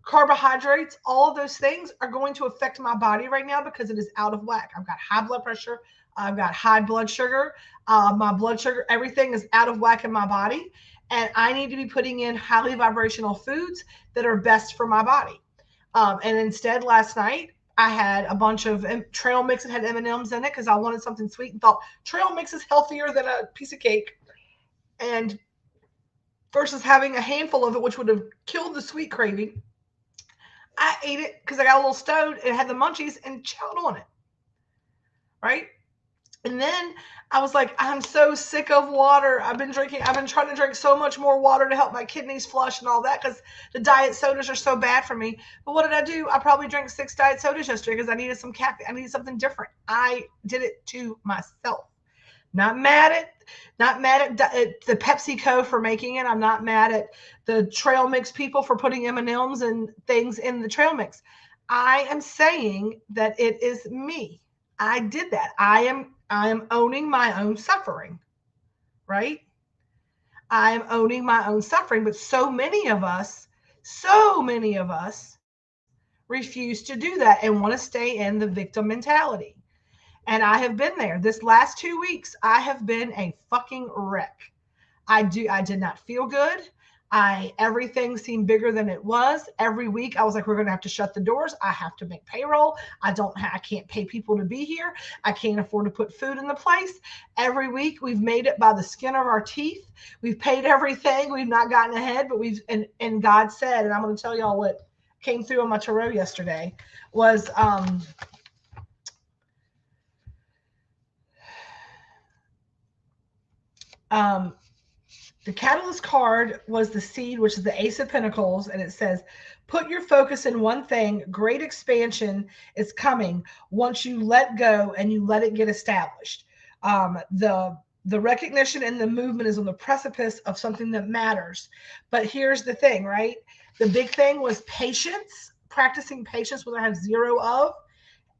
carbohydrates, all of those things are going to affect my body right now because it is out of whack. I've got high blood pressure. I've got high blood sugar. My blood sugar, everything is out of whack in my body. And I need to be putting in highly vibrational foods that are best for my body. And instead, last night, I had a bunch of trail mix that had M&Ms in it because I wanted something sweet and thought trail mix is healthier than a piece of cake. And versus having a handful of it, which would have killed the sweet craving, I ate it because I got a little stoned and had the munchies and chowed on it. Right? And then I was like, I'm so sick of water. I've been trying to drink so much more water to help my kidneys flush and all that because the diet sodas are so bad for me. But what did I do? I probably drank 6 diet sodas yesterday because I needed some caffeine. I needed something different. I did it to myself. Not mad at the PepsiCo for making it. I'm not mad at the trail mix people for putting M&Ms and things in the trail mix. I am saying that it is me. I did that. I am owning my own suffering, right? I am owning my own suffering, but so many of us refuse to do that and want to stay in the victim mentality. And I have been there. This last 2 weeks, I have been a fucking wreck. I did not feel good. Everything seemed bigger than it was. Every week I was like, we're going to have to shut the doors. I have to make payroll. I can't pay people to be here. I can't afford to put food in the place. Every week we've made it by the skin of our teeth. We've paid everything. We've not gotten ahead, but and God said, and I'm going to tell y'all what came through on my tarot yesterday was, the catalyst card was the seed, which is the Ace of Pentacles, and it says, put your focus in one thing. Great expansion is coming once you let go and you let it get established. The recognition and the movement is on the precipice of something that matters. But here's the thing, right? The big thing was patience, practicing patience, which I have 0 of,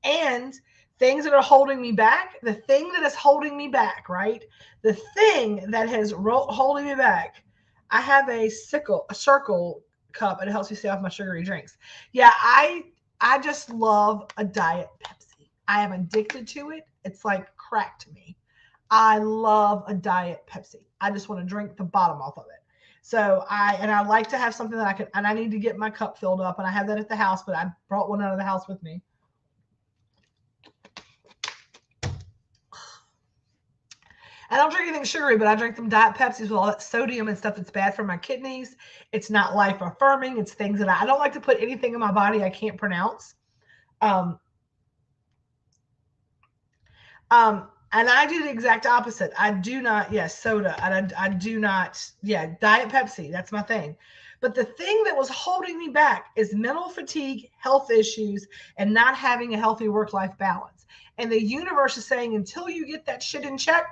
and things that are holding me back. The thing that is holding me back, right? The thing that has holding me back. I have a circle cup. It helps me stay off my sugary drinks. Yeah, I just love a Diet Pepsi. I am addicted to it. It's like crack to me. I love a Diet Pepsi. I just want to drink the bottom off of it. So I like to have something that I can, and I need to get my cup filled up, and I have that at the house, but I brought one out of the house with me. I don't drink anything sugary, but I drink them Diet Pepsis with all that sodium and stuff that's bad for my kidneys. It's not life affirming. It's things that I don't like to put anything in my body I can't pronounce. And I do the exact opposite. I do not, soda. I do not, Diet Pepsi. That's my thing. But the thing that was holding me back is mental fatigue, health issues, and not having a healthy work-life balance. And the universe is saying, until you get that shit in check,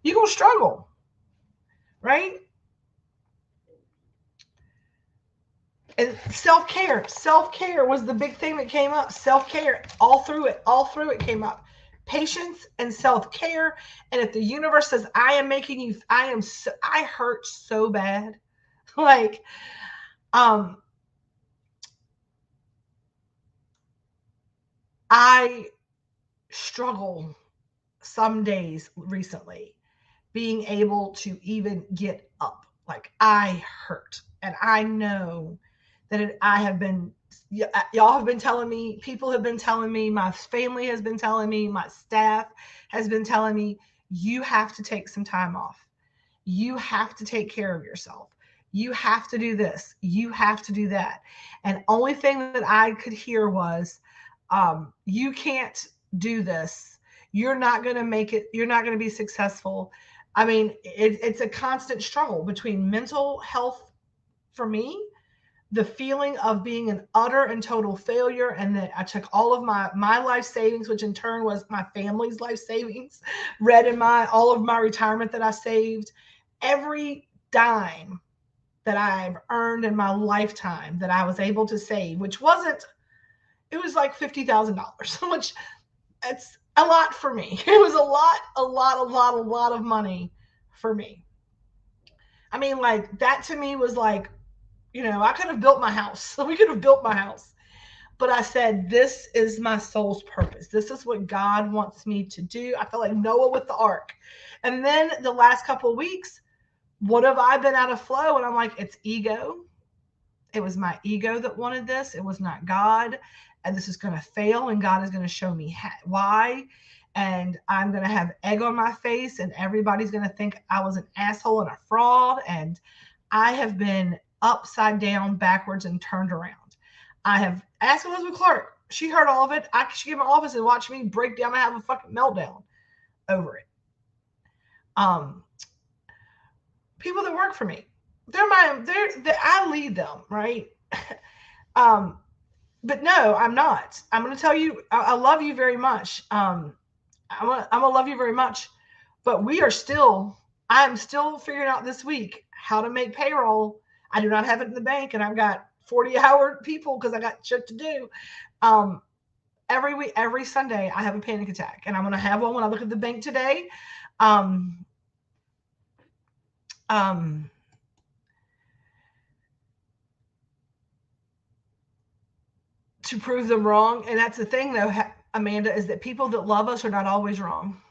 you're going to struggle, right? And self-care was the big thing that came up. Self-care, all through it came up. Patience and self-care. And if the universe says, I hurt so bad. Like, I struggle some days recently being able to even get up. Like, I hurt. And I know that y'all have been telling me, people have been telling me, my family has been telling me, my staff has been telling me, you have to take some time off. You have to take care of yourself. You have to do this. You have to do that. And only thing that I could hear was, you can't do this. You're not going to make it. You're not going to be successful. I mean, it's a constant struggle between mental health for me, the feeling of being an utter and total failure, and that I took all of my life savings, which in turn was my family's life savings, read in all of my retirement that I saved, every dime that I've earned in my lifetime that I was able to save, which it was like $50,000, which it's a lot for me. It was a lot of money for me. I mean, like, that to me was like, I could have built my house. We could have built my house. But I said, this is my soul's purpose. This is what God wants me to do. I felt like Noah with the ark. And then the last couple of weeks, what have I been out of flow? And I'm like, it's ego. It was my ego that wanted this. It was not God. And this is going to fail. And God is going to show me why. And I'm going to have egg on my face. And everybody's going to think I was an asshole and a fraud. And I have been upside down, backwards, and turned around. I have asked Elizabeth Clark. She heard all of it. She came in my office and watched me break down and have a fucking meltdown over it. People that work for me, I lead them, right? But no, I'm not. I'm going to tell you, I love you very much. I'm going to love you very much, but I'm still figuring out this week how to make payroll. I do not have it in the bank, and I've got 40-hour people because I got shit to do. Every week, every Sunday, I have a panic attack, and I'm going to have one when I look at the bank today. To prove them wrong. And that's the thing, though, Amanda, is that people that love us are not always wrong.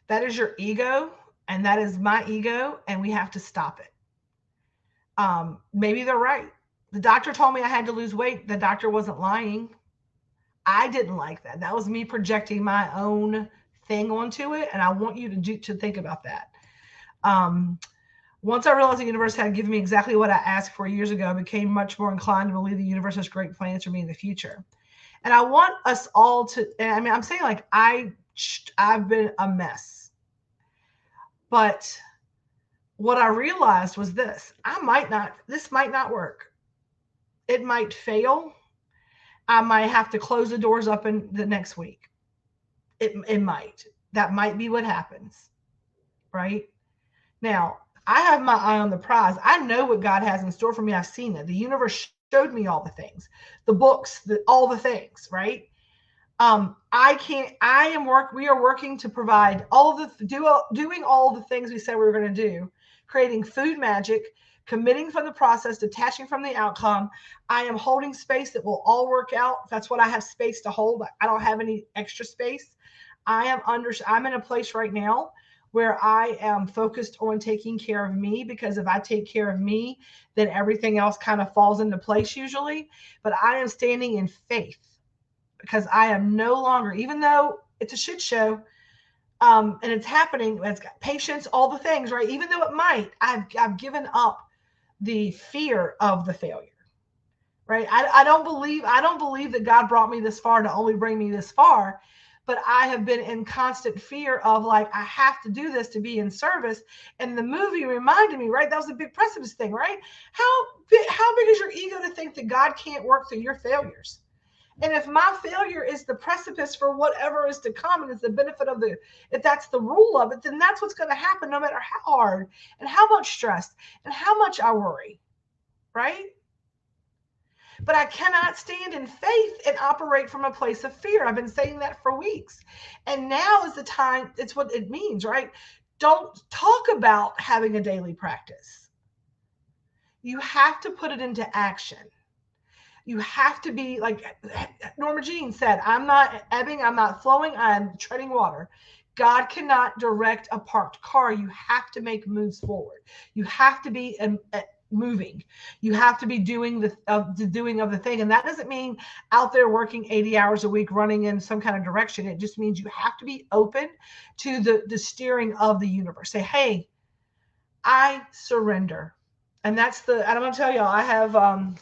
That is your ego, and that is my ego, and we have to stop it. Maybe they're right. The doctor told me I had to lose weight. The doctor wasn't lying. I didn't like that. That was me projecting my own thing onto it, and I want you to think about that. Once I realized the universe had given me exactly what I asked for years ago, I became much more inclined to believe the universe has great plans for me in the future. And I want us all to, I mean, I'm saying, like, I've been a mess. But what I realized was this might not work. It might fail. I might have to close the doors up in the next week. It might. That might be what happens. Right? Now, I have my eye on the prize. I know what God has in store for me. I've seen it. The universe showed me all the things, the books, all the things, right? We are working to provide doing all the things we said we were going to do, creating food magic, committing from the process, detaching from the outcome. I am holding space that will all work out. That's what I have space to hold. I don't have any extra space. I'm in a place right now where I am focused on taking care of me, because if I take care of me, then everything else kind of falls into place usually. But I am standing in faith, because I am no longer, even though it's a shit show, and it's happening, it's got patience, all the things, right? Even though it might, I've given up the fear of the failure, right? I don't believe that God brought me this far to only bring me this far. But I have been in constant fear of, like, I have to do this to be in service. And the movie reminded me, right? That was a big precipice thing, right? How big is your ego to think that God can't work through your failures? And if my failure is the precipice for whatever is to come, and is the benefit of if that's the rule of it, then that's what's going to happen, no matter how hard and how much stress and how much I worry, right? But I cannot stand in faith and operate from a place of fear. I've been saying that for weeks. And now is the time. It's what it means, right? Don't talk about having a daily practice. You have to put it into action. You have to be, like Norma Jean said, I'm not ebbing, I'm not flowing, I'm treading water. God cannot direct a parked car. You have to make moves forward. You have to be moving. You have to be doing the doing of the thing. And that doesn't mean out there working 80 hours a week running in some kind of direction. It just means you have to be open to the steering of the universe. Say, hey, I surrender. And and I'm going to tell y'all, I have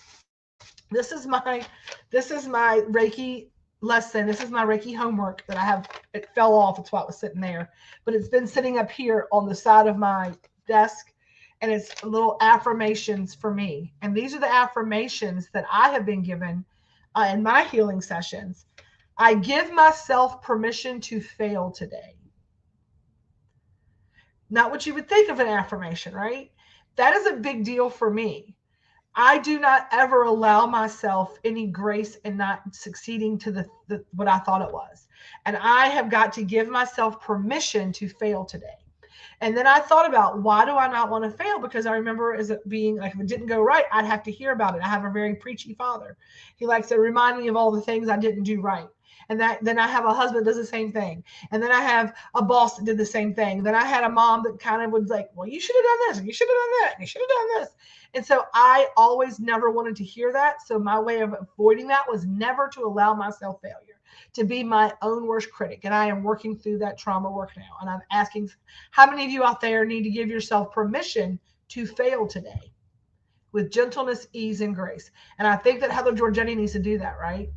this is my Reiki lesson. This is my Reiki homework that I have. It fell off. It's why it was sitting there, but it's been sitting up here on the side of my desk. And it's little affirmations for me. And these are the affirmations that I have been given in my healing sessions. I give myself permission to fail today. Not what you would think of an affirmation, right? That is a big deal for me. I do not ever allow myself any grace in not succeeding to what I thought it was. And I have got to give myself permission to fail today. And then I thought about, why do I not want to fail? Because I remember as it being like, if it didn't go right, I'd have to hear about it. I have a very preachy father. He likes to remind me of all the things I didn't do right. And then I have a husband that does the same thing. And then I have a boss that did the same thing. Then I had a mom that kind of was like, well, you should have done this, and you should have done that, and you should have done this. And so I always never wanted to hear that. So my way of avoiding that was never to allow myself failure, to be my own worst critic. And I am working through that trauma work now. And I'm asking, how many of you out there need to give yourself permission to fail today with gentleness, ease, and grace? And I think that Heather Georgetti needs to do that, right?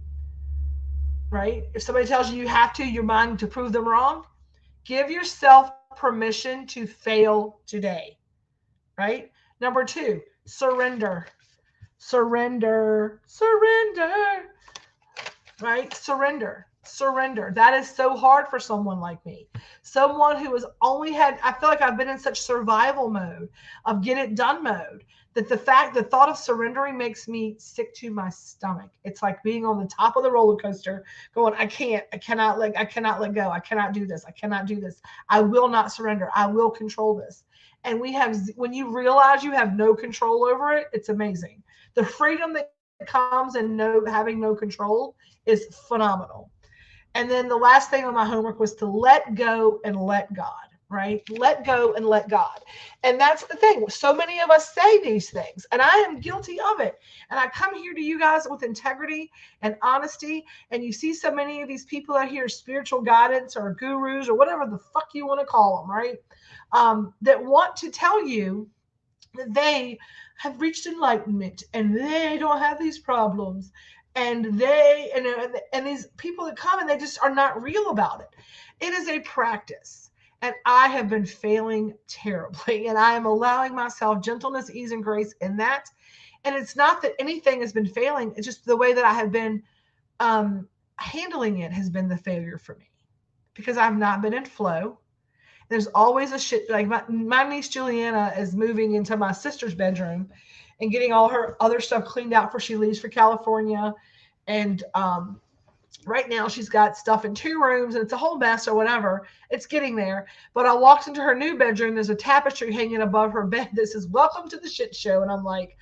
Right? If somebody tells you you have to, you're mind to prove them wrong, give yourself permission to fail today, right? Number 2, surrender. Surrender, surrender, right? Surrender. That is so hard for someone like me. Someone who has only had, I feel like I've been in such survival mode, of get it done mode, that the thought of surrendering makes me sick to my stomach. It's like being on the top of the roller coaster going, I cannot let go. I cannot do this. I cannot do this. I will not surrender. I will control this. And when you realize you have no control over it, it's amazing. The freedom that comes in having no control is phenomenal. And then the last thing on my homework was to let go and let God, right? Let go and let God. And that's the thing. So many of us say these things, and I am guilty of it. And I come here to you guys with integrity and honesty. And you see so many of these people out here, spiritual guidance or gurus or whatever the fuck you want to call them, right? That want to tell you that they have reached enlightenment and they don't have these problems. And these people that come and they just are not real about it. It is a practice. And I have been failing terribly. And I am allowing myself gentleness, ease, and grace in that. And it's not that anything has been failing. It's just the way that I have been handling it has been the failure for me. Because I've not been in flow. There's always a shit, like my niece Juliana is moving into my sister's bedroom and getting all her other stuff cleaned out before she leaves for California. And right now she's got stuff in 2 rooms and it's a whole mess or whatever. It's getting there. But I walked into her new bedroom. There's a tapestry hanging above her bed that says, "Welcome to the shit show." And I'm like,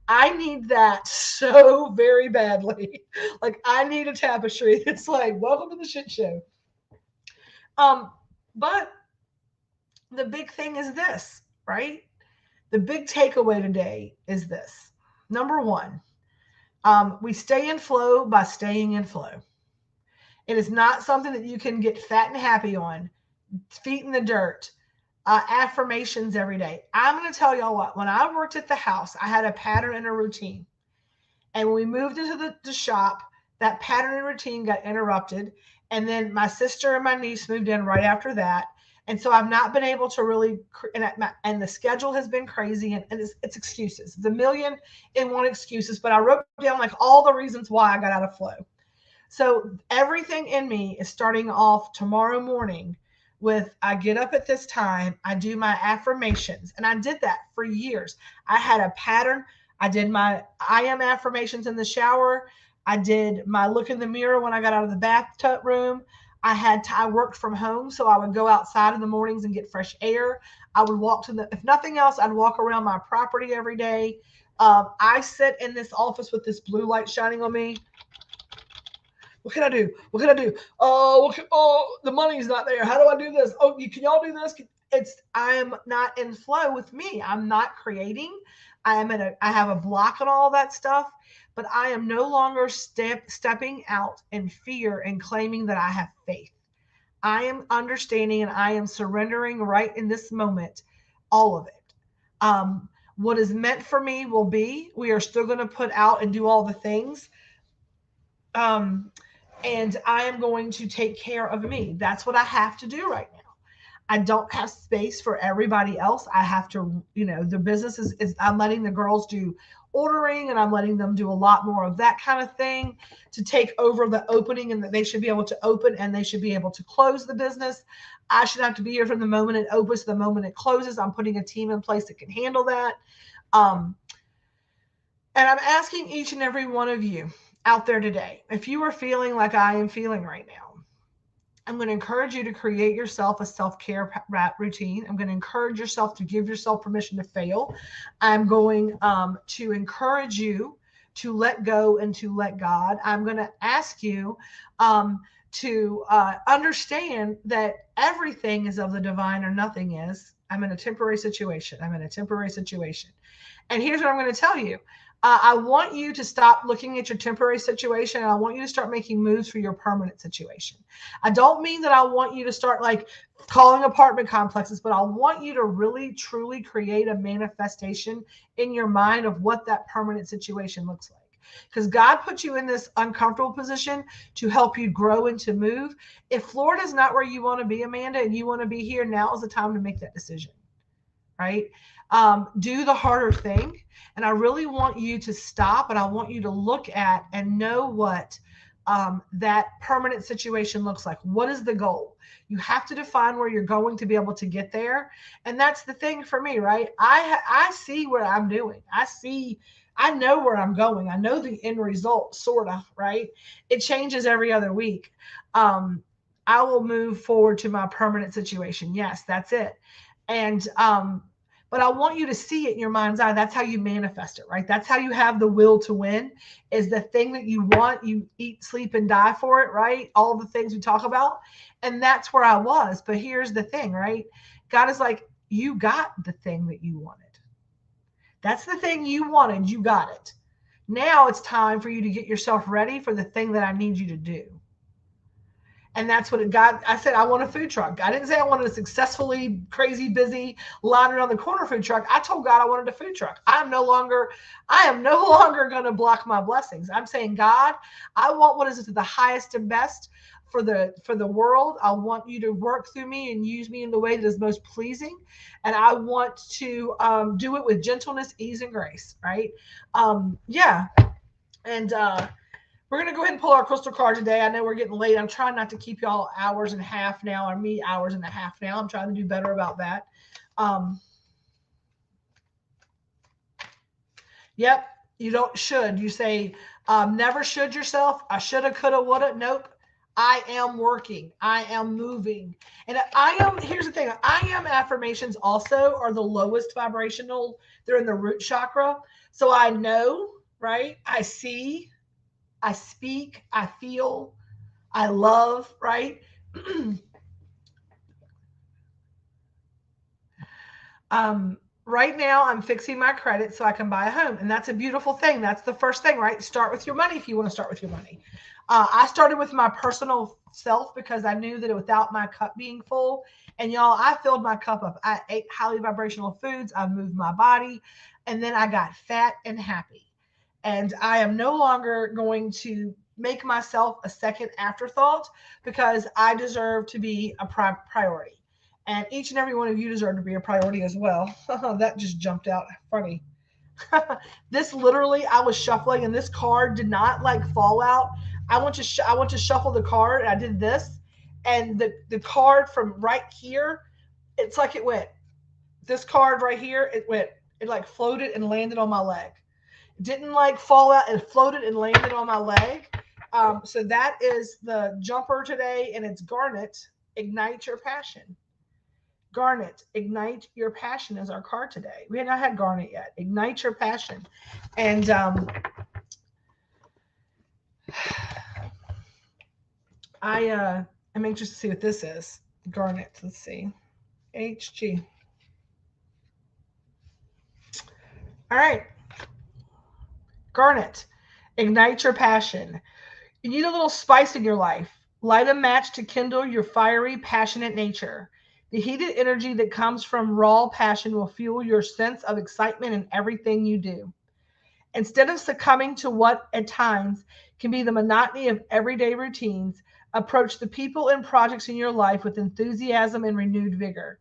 I need that so very badly. Like, I need a tapestry. It's like, "Welcome to the shit show." But the big thing is this, right? The big takeaway today is this. Number 1, we stay in flow by staying in flow. It is not something that you can get fat and happy on, feet in the dirt, affirmations every day. I'm going to tell y'all what, when I worked at the house, I had a pattern and a routine. And when we moved into the shop, that pattern and routine got interrupted. And then my sister and my niece moved in right after that. And so I've not been able to really, and the schedule has been crazy, and it's excuses. It's 1,000,001 excuses, but I wrote down like all the reasons why I got out of flow. So everything in me is starting off tomorrow morning with, I get up at this time, I do my affirmations. And I did that for years. I had a pattern. I did my I am affirmations in the shower. I did my look in the mirror when I got out of the bathtub room. I worked from home, so I would go outside in the mornings and get fresh air. I would walk if nothing else, I'd walk around my property every day. I sit in this office with this blue light shining on me. What can I do? What can I do? Oh, the money's not there. How do I do this? Oh, can y'all do this? I'm not in flow with me. I'm not creating. I have a block on all that stuff, but I am no longer stepping out in fear and claiming that I have faith. I am understanding and I am surrendering right in this moment, all of it. What is meant for me will be. We are still going to put out and do all the things. And I am going to take care of me. That's what I have to do right now. I don't have space for everybody else. I have to, the business is I'm letting the girls do ordering, and I'm letting them do a lot more of that kind of thing to take over the opening, and that they should be able to open and they should be able to close the business. I should have to be here from the moment it opens to the moment it closes. I'm putting a team in place that can handle that. And I'm asking each and every one of you out there today, if you are feeling like I am feeling right now, I'm going to encourage you to create yourself a self-care routine. I'm going to encourage yourself to give yourself permission to fail. I'm going to encourage you to let go and to let God. I'm going to ask you to understand that everything is of the divine or nothing is. I'm in a temporary situation. I'm in a temporary situation. And here's what I'm going to tell you. I want you to stop looking at your temporary situation, and I want you to start making moves for your permanent situation. I don't mean that I want you to start like calling apartment complexes, but I want you to really, truly create a manifestation in your mind of what that permanent situation looks like. Because God put you in this uncomfortable position to help you grow and to move. If Florida is not where you want to be, Amanda, and you want to be here, now is the time to make that decision, right? Do the harder thing. And I really want you to stop, and I want you to look at and know what that permanent situation looks like. What is the goal? You have to define where you're going to be able to get there. And that's the thing for me, right? I see what I'm doing. I know where I'm going. I know the end result, sort of, right? It changes every other week. I will move forward to my permanent situation. Yes, that's it. And but I want you to see it in your mind's eye. That's how you manifest it, right? That's how you have the will to win, is the thing that you want. You eat, sleep, and die for it, right? All the things we talk about. And that's where I was. But here's the thing, right? God is like, you got the thing that you wanted. That's the thing you wanted. You got it. Now it's time for you to get yourself ready for the thing that I need you to do. And that's what it got. I said, I want a food truck. I didn't say I wanted a successfully crazy, busy, line around the corner food truck. I told God I wanted a food truck. I am no longer going to block my blessings. I'm saying, God, I want what is the highest and best for the world. I want you to work through me and use me in the way that is most pleasing. And I want to do it with gentleness, ease, and grace. Right. Yeah. And we're going to go ahead and pull our crystal card today. I know we're getting late. I'm trying not to keep y'all hours and a half now, or me hours and a half now. I'm trying to do better about that. Yep, you should. You say, never should yourself. I shoulda, coulda, woulda. Nope. I am working. I am moving. And here's the thing. I am affirmations also are the lowest vibrational. They're in the root chakra. So I know, right? I see, I speak, I feel, I love, right? Right now I'm fixing my credit so I can buy a home. And that's a beautiful thing. That's the first thing, right? Start with your money if you want to start with your money. I started with my personal self because I knew that without my cup being full, and y'all, I filled my cup up. I ate highly vibrational foods. I moved my body, and then I got fat and happy. And I am no longer going to make myself a second afterthought because I deserve to be a priority. And each and every one of you deserve to be a priority as well. That just jumped out funny. This literally, I was shuffling and this card did not like fall out. I went to shuffle the card and I did this. And the card from right here, it's like it went. This card right here, it like floated and landed on my leg. It didn't like fall out, it floated and landed on my leg. So that is the jumper today, and it's Garnet, Ignite Your Passion. Garnet, Ignite Your Passion is our card today. We had not had Garnet yet. Ignite Your Passion. And I'm anxious to see what this is. Garnet, let's see. HG. All right. Garnet, Ignite Your Passion. You need a little spice in your life. Light a match to kindle your fiery, passionate nature. The heated energy that comes from raw passion will fuel your sense of excitement in everything you do. Instead of succumbing to what at times can be the monotony of everyday routines, approach the people and projects in your life with enthusiasm and renewed vigor.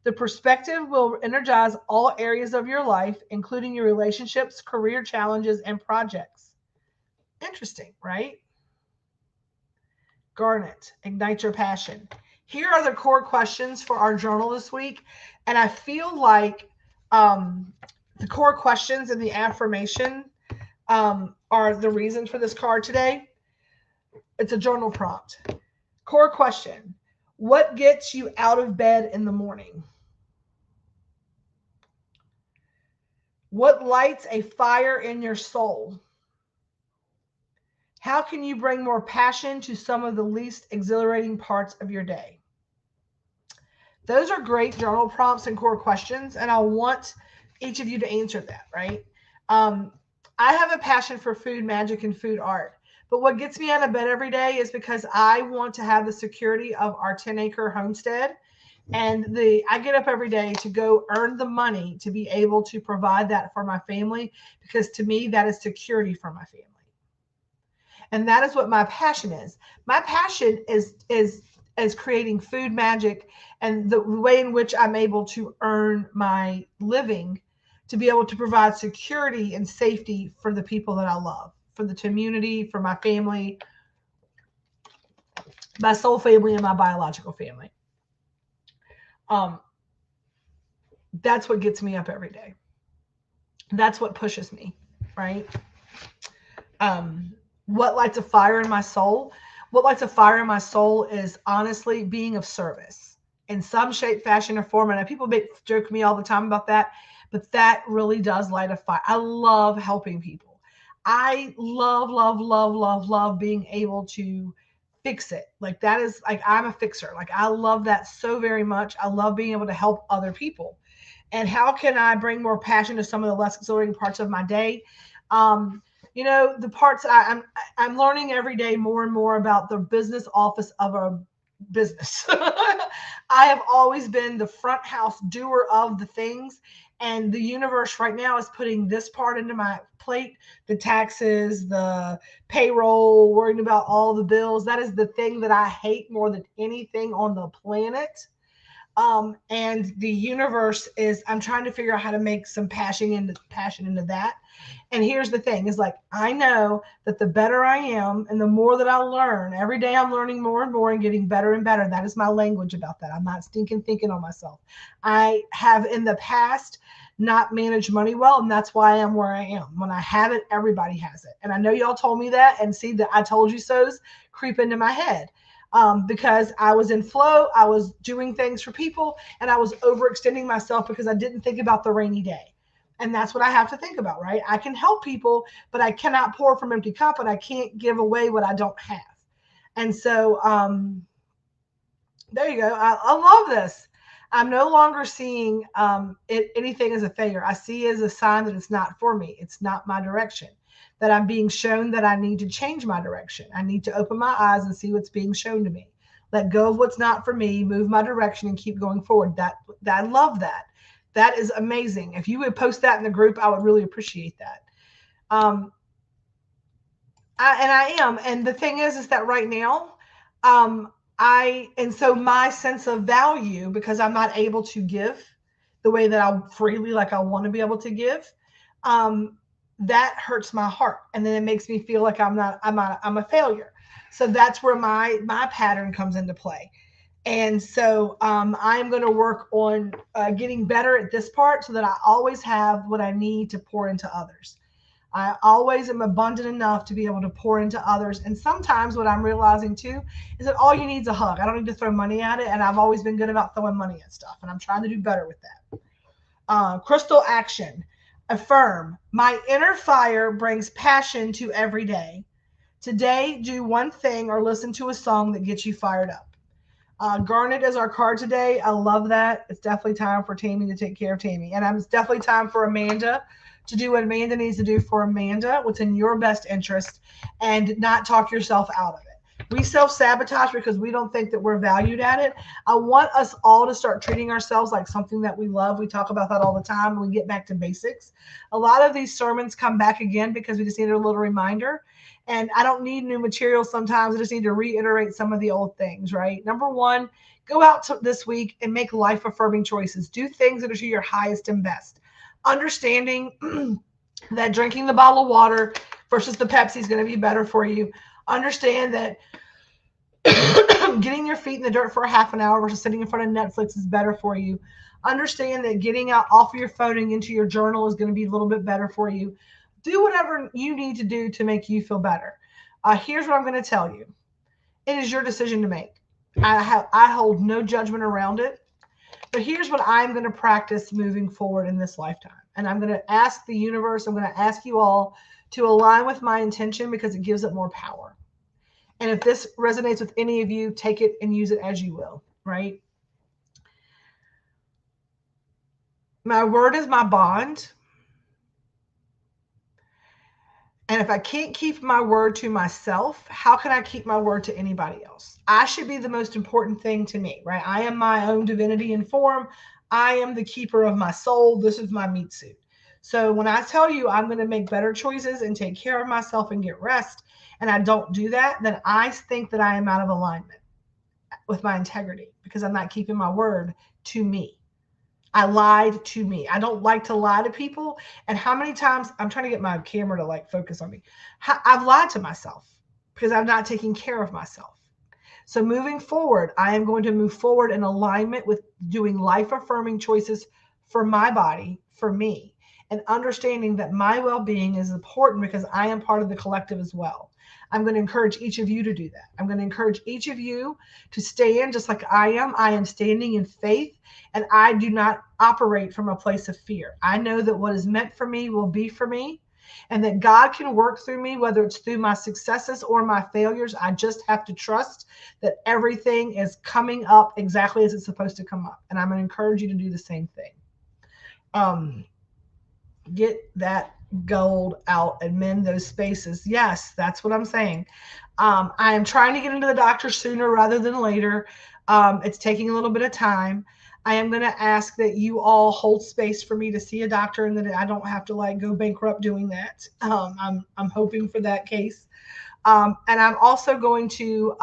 The perspective will energize all areas of your life, including your relationships, career challenges, and projects. Interesting, right? Garnet, Ignite Your Passion. Here are the core questions for our journal this week. And I feel like the core questions and the affirmation are the reason for this card today. It's a journal prompt. Core question. What gets you out of bed in the morning? What lights a fire in your soul? How can you bring more passion to some of the least exhilarating parts of your day? Those are great journal prompts and core questions, and I want each of you to answer that, right? Um, I have a passion for food magic and food art, but what gets me out of bed every day is because I want to have the security of our 10-acre homestead, and the I get up every day to go earn the money to be able to provide that for my family, because to me that is security for my family. And that is what my passion is. My passion is creating food magic, and the way in which I'm able to earn my living to be able to provide security and safety for the people that I love, for the community, for my family, my soul family and my biological family. Um, that's what gets me up every day. That's what pushes me, right? What lights a fire in my soul? What lights a fire in my soul is honestly being of service in some shape, fashion, or form. And people joke me all the time about that, but that really does light a fire. I love helping people. I love, love, love, love, love being able to fix it. Like that is like I'm a fixer. Like I love that so very much. I love being able to help other people. And how can I bring more passion to some of the less exhilarating parts of my day? Um, the parts I'm learning every day more and more about the business office of a business. I have always been the front house doer of the things, and the universe right now is putting this part into my plate: the taxes, the payroll, worrying about all the bills. That is the thing that I hate more than anything on the planet. And the universe is I'm trying to figure out how to make some passion into that. And here's the thing is like I know that the better I am and the more that I learn every day, I'm learning more and more and getting better and better. That is my language about that. I'm not stinking thinking on myself. I have in the past not managed money well, and that's why I am where I am. When I have it, everybody has it. And I know y'all told me that, and see that I told you so's creep into my head. Because I was in flow, I was doing things for people, and I was overextending myself because I didn't think about the rainy day. And that's what I have to think about, right? I can help people, but I cannot pour from empty cup, and I can't give away what I don't have. And so there you go. I love this. I'm no longer seeing anything as a failure. I see it as a sign that it's not for me. It's not my direction. That I'm being shown that I need to change my direction. I need to open my eyes and see what's being shown to me. Let go of what's not for me, move my direction, and keep going forward. That I love that. That is amazing. If you would post that in the group, I would really appreciate that. Um, I am. And the thing is that right now, and so my sense of value, because I'm not able to give the way that I freely, like I want to be able to give, um, that hurts my heart. And then it makes me feel like I'm a failure. So that's where my pattern comes into play. And so I'm going to work on getting better at this part so that I always have what I need to pour into others. I always am abundant enough to be able to pour into others. And sometimes what I'm realizing too is that all you need is a hug. I don't need to throw money at it. And I've always been good about throwing money at stuff. And I'm trying to do better with that. Crystal action. Affirm. My inner fire brings passion to every day. Today, do one thing or listen to a song that gets you fired up. Garnet is our card today. I love that. It's definitely time for Tammy to take care of Tammy. And it's definitely time for Amanda to do what Amanda needs to do for Amanda, what's in your best interest, and not talk yourself out of it. We self-sabotage because we don't think that we're valued at it. I want us all to start treating ourselves like something that we love. We talk about that all the time when we get back to basics. A lot of these sermons come back again because we just need a little reminder. And I don't need new material sometimes. I just need to reiterate some of the old things, right? Number one, go out this week and make life affirming choices. Do things that are to your highest and best. Understanding that drinking the bottle of water versus the Pepsi is going to be better for you. Understand that getting your feet in the dirt for a half an hour versus sitting in front of Netflix is better for you. Understand that getting out off of your phone and into your journal is going to be a little bit better for you. Do whatever you need to do to make you feel better. Here's what I'm going to tell you. It is your decision to make. I hold no judgment around it. But here's what I'm going to practice moving forward in this lifetime. And I'm going to ask the universe, I'm going to ask you all to align with my intention because it gives it more power. And if this resonates with any of you, take it and use it as you will, right? My word is my bond. And if I can't keep my word to myself, how can I keep my word to anybody else? I should be the most important thing to me, right? I am my own divinity in form. I am the keeper of my soul. This is my meat suit. So when I tell you I'm going to make better choices and take care of myself and get rest, and I don't do that, then I think that I am out of alignment with my integrity because I'm not keeping my word to me. I lied to me. I don't like to lie to people. And how many times I'm trying to get my camera to like focus on me. I've lied to myself because I'm not taking care of myself. So moving forward, I am going to move forward in alignment with doing life affirming choices for my body, for me, and understanding that my well-being is important because I am part of the collective as well. I'm going to encourage each of you to do that. I'm going to encourage each of you to stand just like I am. I am standing in faith, and I do not operate from a place of fear. I know that what is meant for me will be for me, and that God can work through me, whether it's through my successes or my failures. I just have to trust that everything is coming up exactly as it's supposed to come up. And I'm going to encourage you to do the same thing. Get that gold out and mend those spaces. Yes, that's what I'm saying. I am trying to get into the doctor sooner rather than later. It's taking a little bit of time. I am going to ask that you all hold space for me to see a doctor and that I don't have to like go bankrupt doing that. I'm hoping for that case. And I'm also going to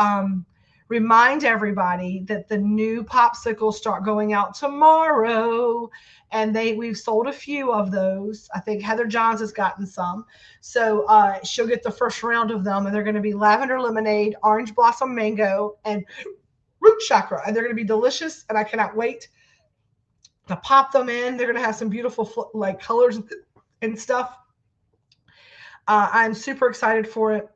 remind everybody that the new popsicles start going out tomorrow. And we've sold a few of those. I think Heather Johns has gotten some. So she'll get the first round of them. And they're going to be lavender lemonade, orange blossom mango, and root chakra. And they're going to be delicious. And I cannot wait to pop them in. They're going to have some beautiful like colors and stuff. I'm super excited for it.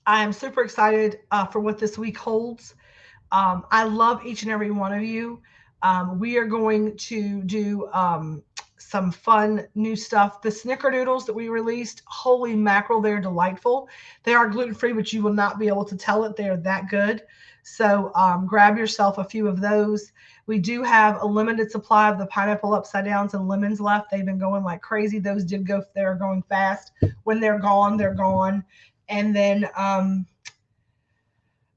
I am super excited for what this week holds. I love each and every one of you. We are going to do some fun new stuff. The snickerdoodles that we released, holy mackerel, they're delightful. They are gluten-free, but you will not be able to tell it. They are that good. So grab yourself a few of those. We do have a limited supply of the pineapple upside downs and lemons left. They've been going like crazy. Those did go, they're going fast. When they're gone, they're gone. And then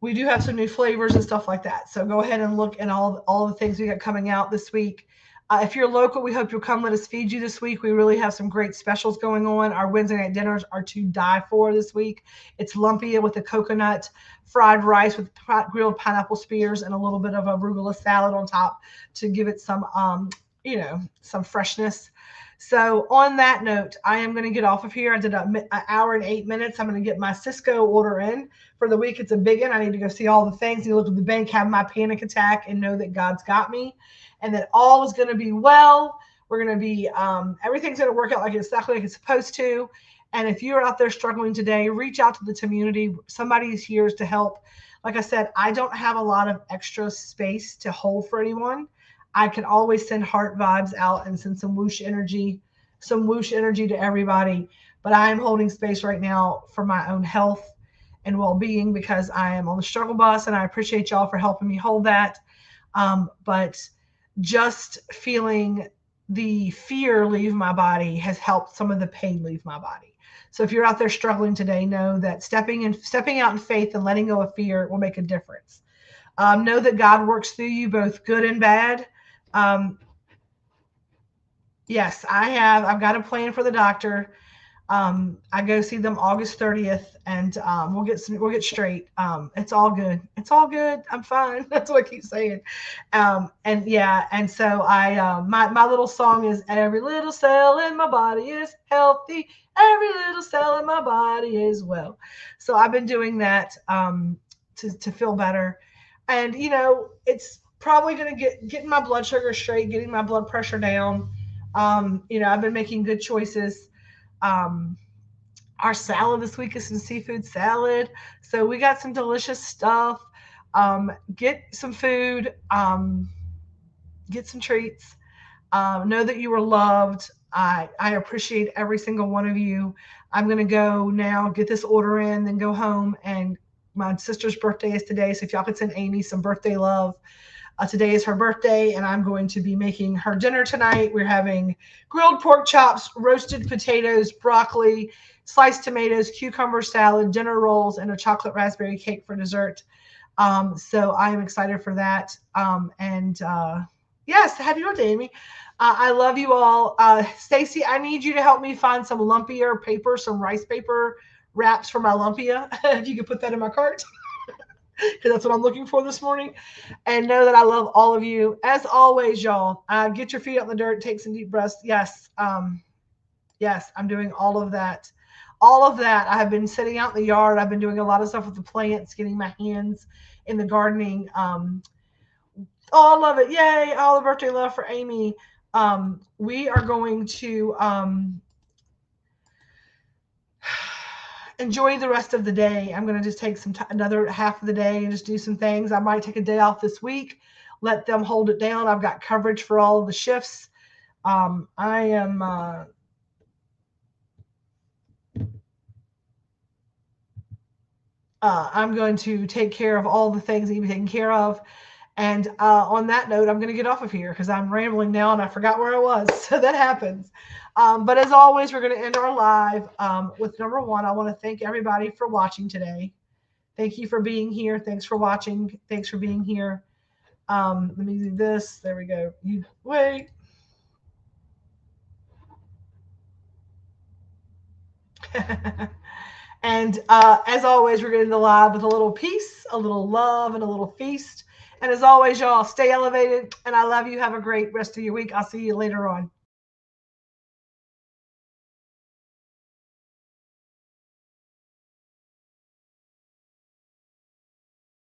we do have some new flavors and stuff like that. So go ahead and look at all the things we got coming out this week. If you're local, we hope you'll come let us feed you this week. We really have some great specials going on. Our Wednesday night dinners are to die for this week. It's lumpia with a coconut, fried rice with grilled pineapple spears, and a little bit of arugula salad on top to give it some, some freshness. So on that note, I am going to get off of here. I did an hour and 8 minutes. I'm going to get my Cisco order in for the week. It's a big one. I need to go see all the things. You look at the bank, have my panic attack, and know that God's got me, and that all is going to be well. We're going to be, everything's going to work out like exactly like it's supposed to. And if you're out there struggling today, reach out to the community. Somebody is here to help. Like I said, I don't have a lot of extra space to hold for anyone. I can always send heart vibes out and send some whoosh energy to everybody. But I am holding space right now for my own health and well-being because I am on the struggle bus, and I appreciate y'all for helping me hold that. But just feeling the fear leave my body has helped some of the pain leave my body. So if you're out there struggling today, know that stepping out in faith and letting go of fear will make a difference. Know that God works through you, both good and bad. Yes, I've got a plan for the doctor. I go see them August 30th, and we'll get straight. It's all good. It's all good. I'm fine. That's what I keep saying. And so my little song is every little cell in my body is healthy. Every little cell in my body is well. So I've been doing that to feel better. And it's probably going to getting my blood sugar straight, getting my blood pressure down. I've been making good choices. Our salad this week is some seafood salad. So we got some delicious stuff. Get some food, get some treats. Know that you are loved. I appreciate every single one of you. I'm going to go now, get this order in, then go home. And my sister's birthday is today. So if y'all could send Amy some birthday love. Today is her birthday, and I'm going to be making her dinner tonight. We're having grilled pork chops, roasted potatoes, broccoli, sliced tomatoes, cucumber salad, dinner rolls, and a chocolate raspberry cake for dessert. So I am excited for that. Yes, happy birthday, Amy. I love you all. Stacy, I need you to help me find some lumpier paper, some rice paper wraps for my lumpia. If you could put that in my cart, because that's what I'm looking for this morning. And know that I love all of you. As always, y'all, get your feet out in the dirt, take some deep breaths. Yes, yes, I'm doing all of that. All of that. I have been sitting out in the yard. I've been doing a lot of stuff with the plants, getting my hands in the gardening. Oh, I love it. Yay. All the birthday love for Amy. We are going to enjoy the rest of the day. I'm going to just take another half of the day and just do some things. I might take a day off this week, let them hold it down. I've got coverage for all of the shifts. I'm going to take care of all the things that need to be taken care of. And on that note, I'm going to get off of here because I'm rambling now and I forgot where I was. So that happens. But as always, we're going to end our live with number one. I want to thank everybody for watching today. Thank you for being here. Thanks for watching. Thanks for being here. Let me do this. There we go. Wait. And as always, we're going to end the live with a little peace, a little love, and a little feast. And as always, y'all, stay elevated. And I love you. Have a great rest of your week. I'll see you later on.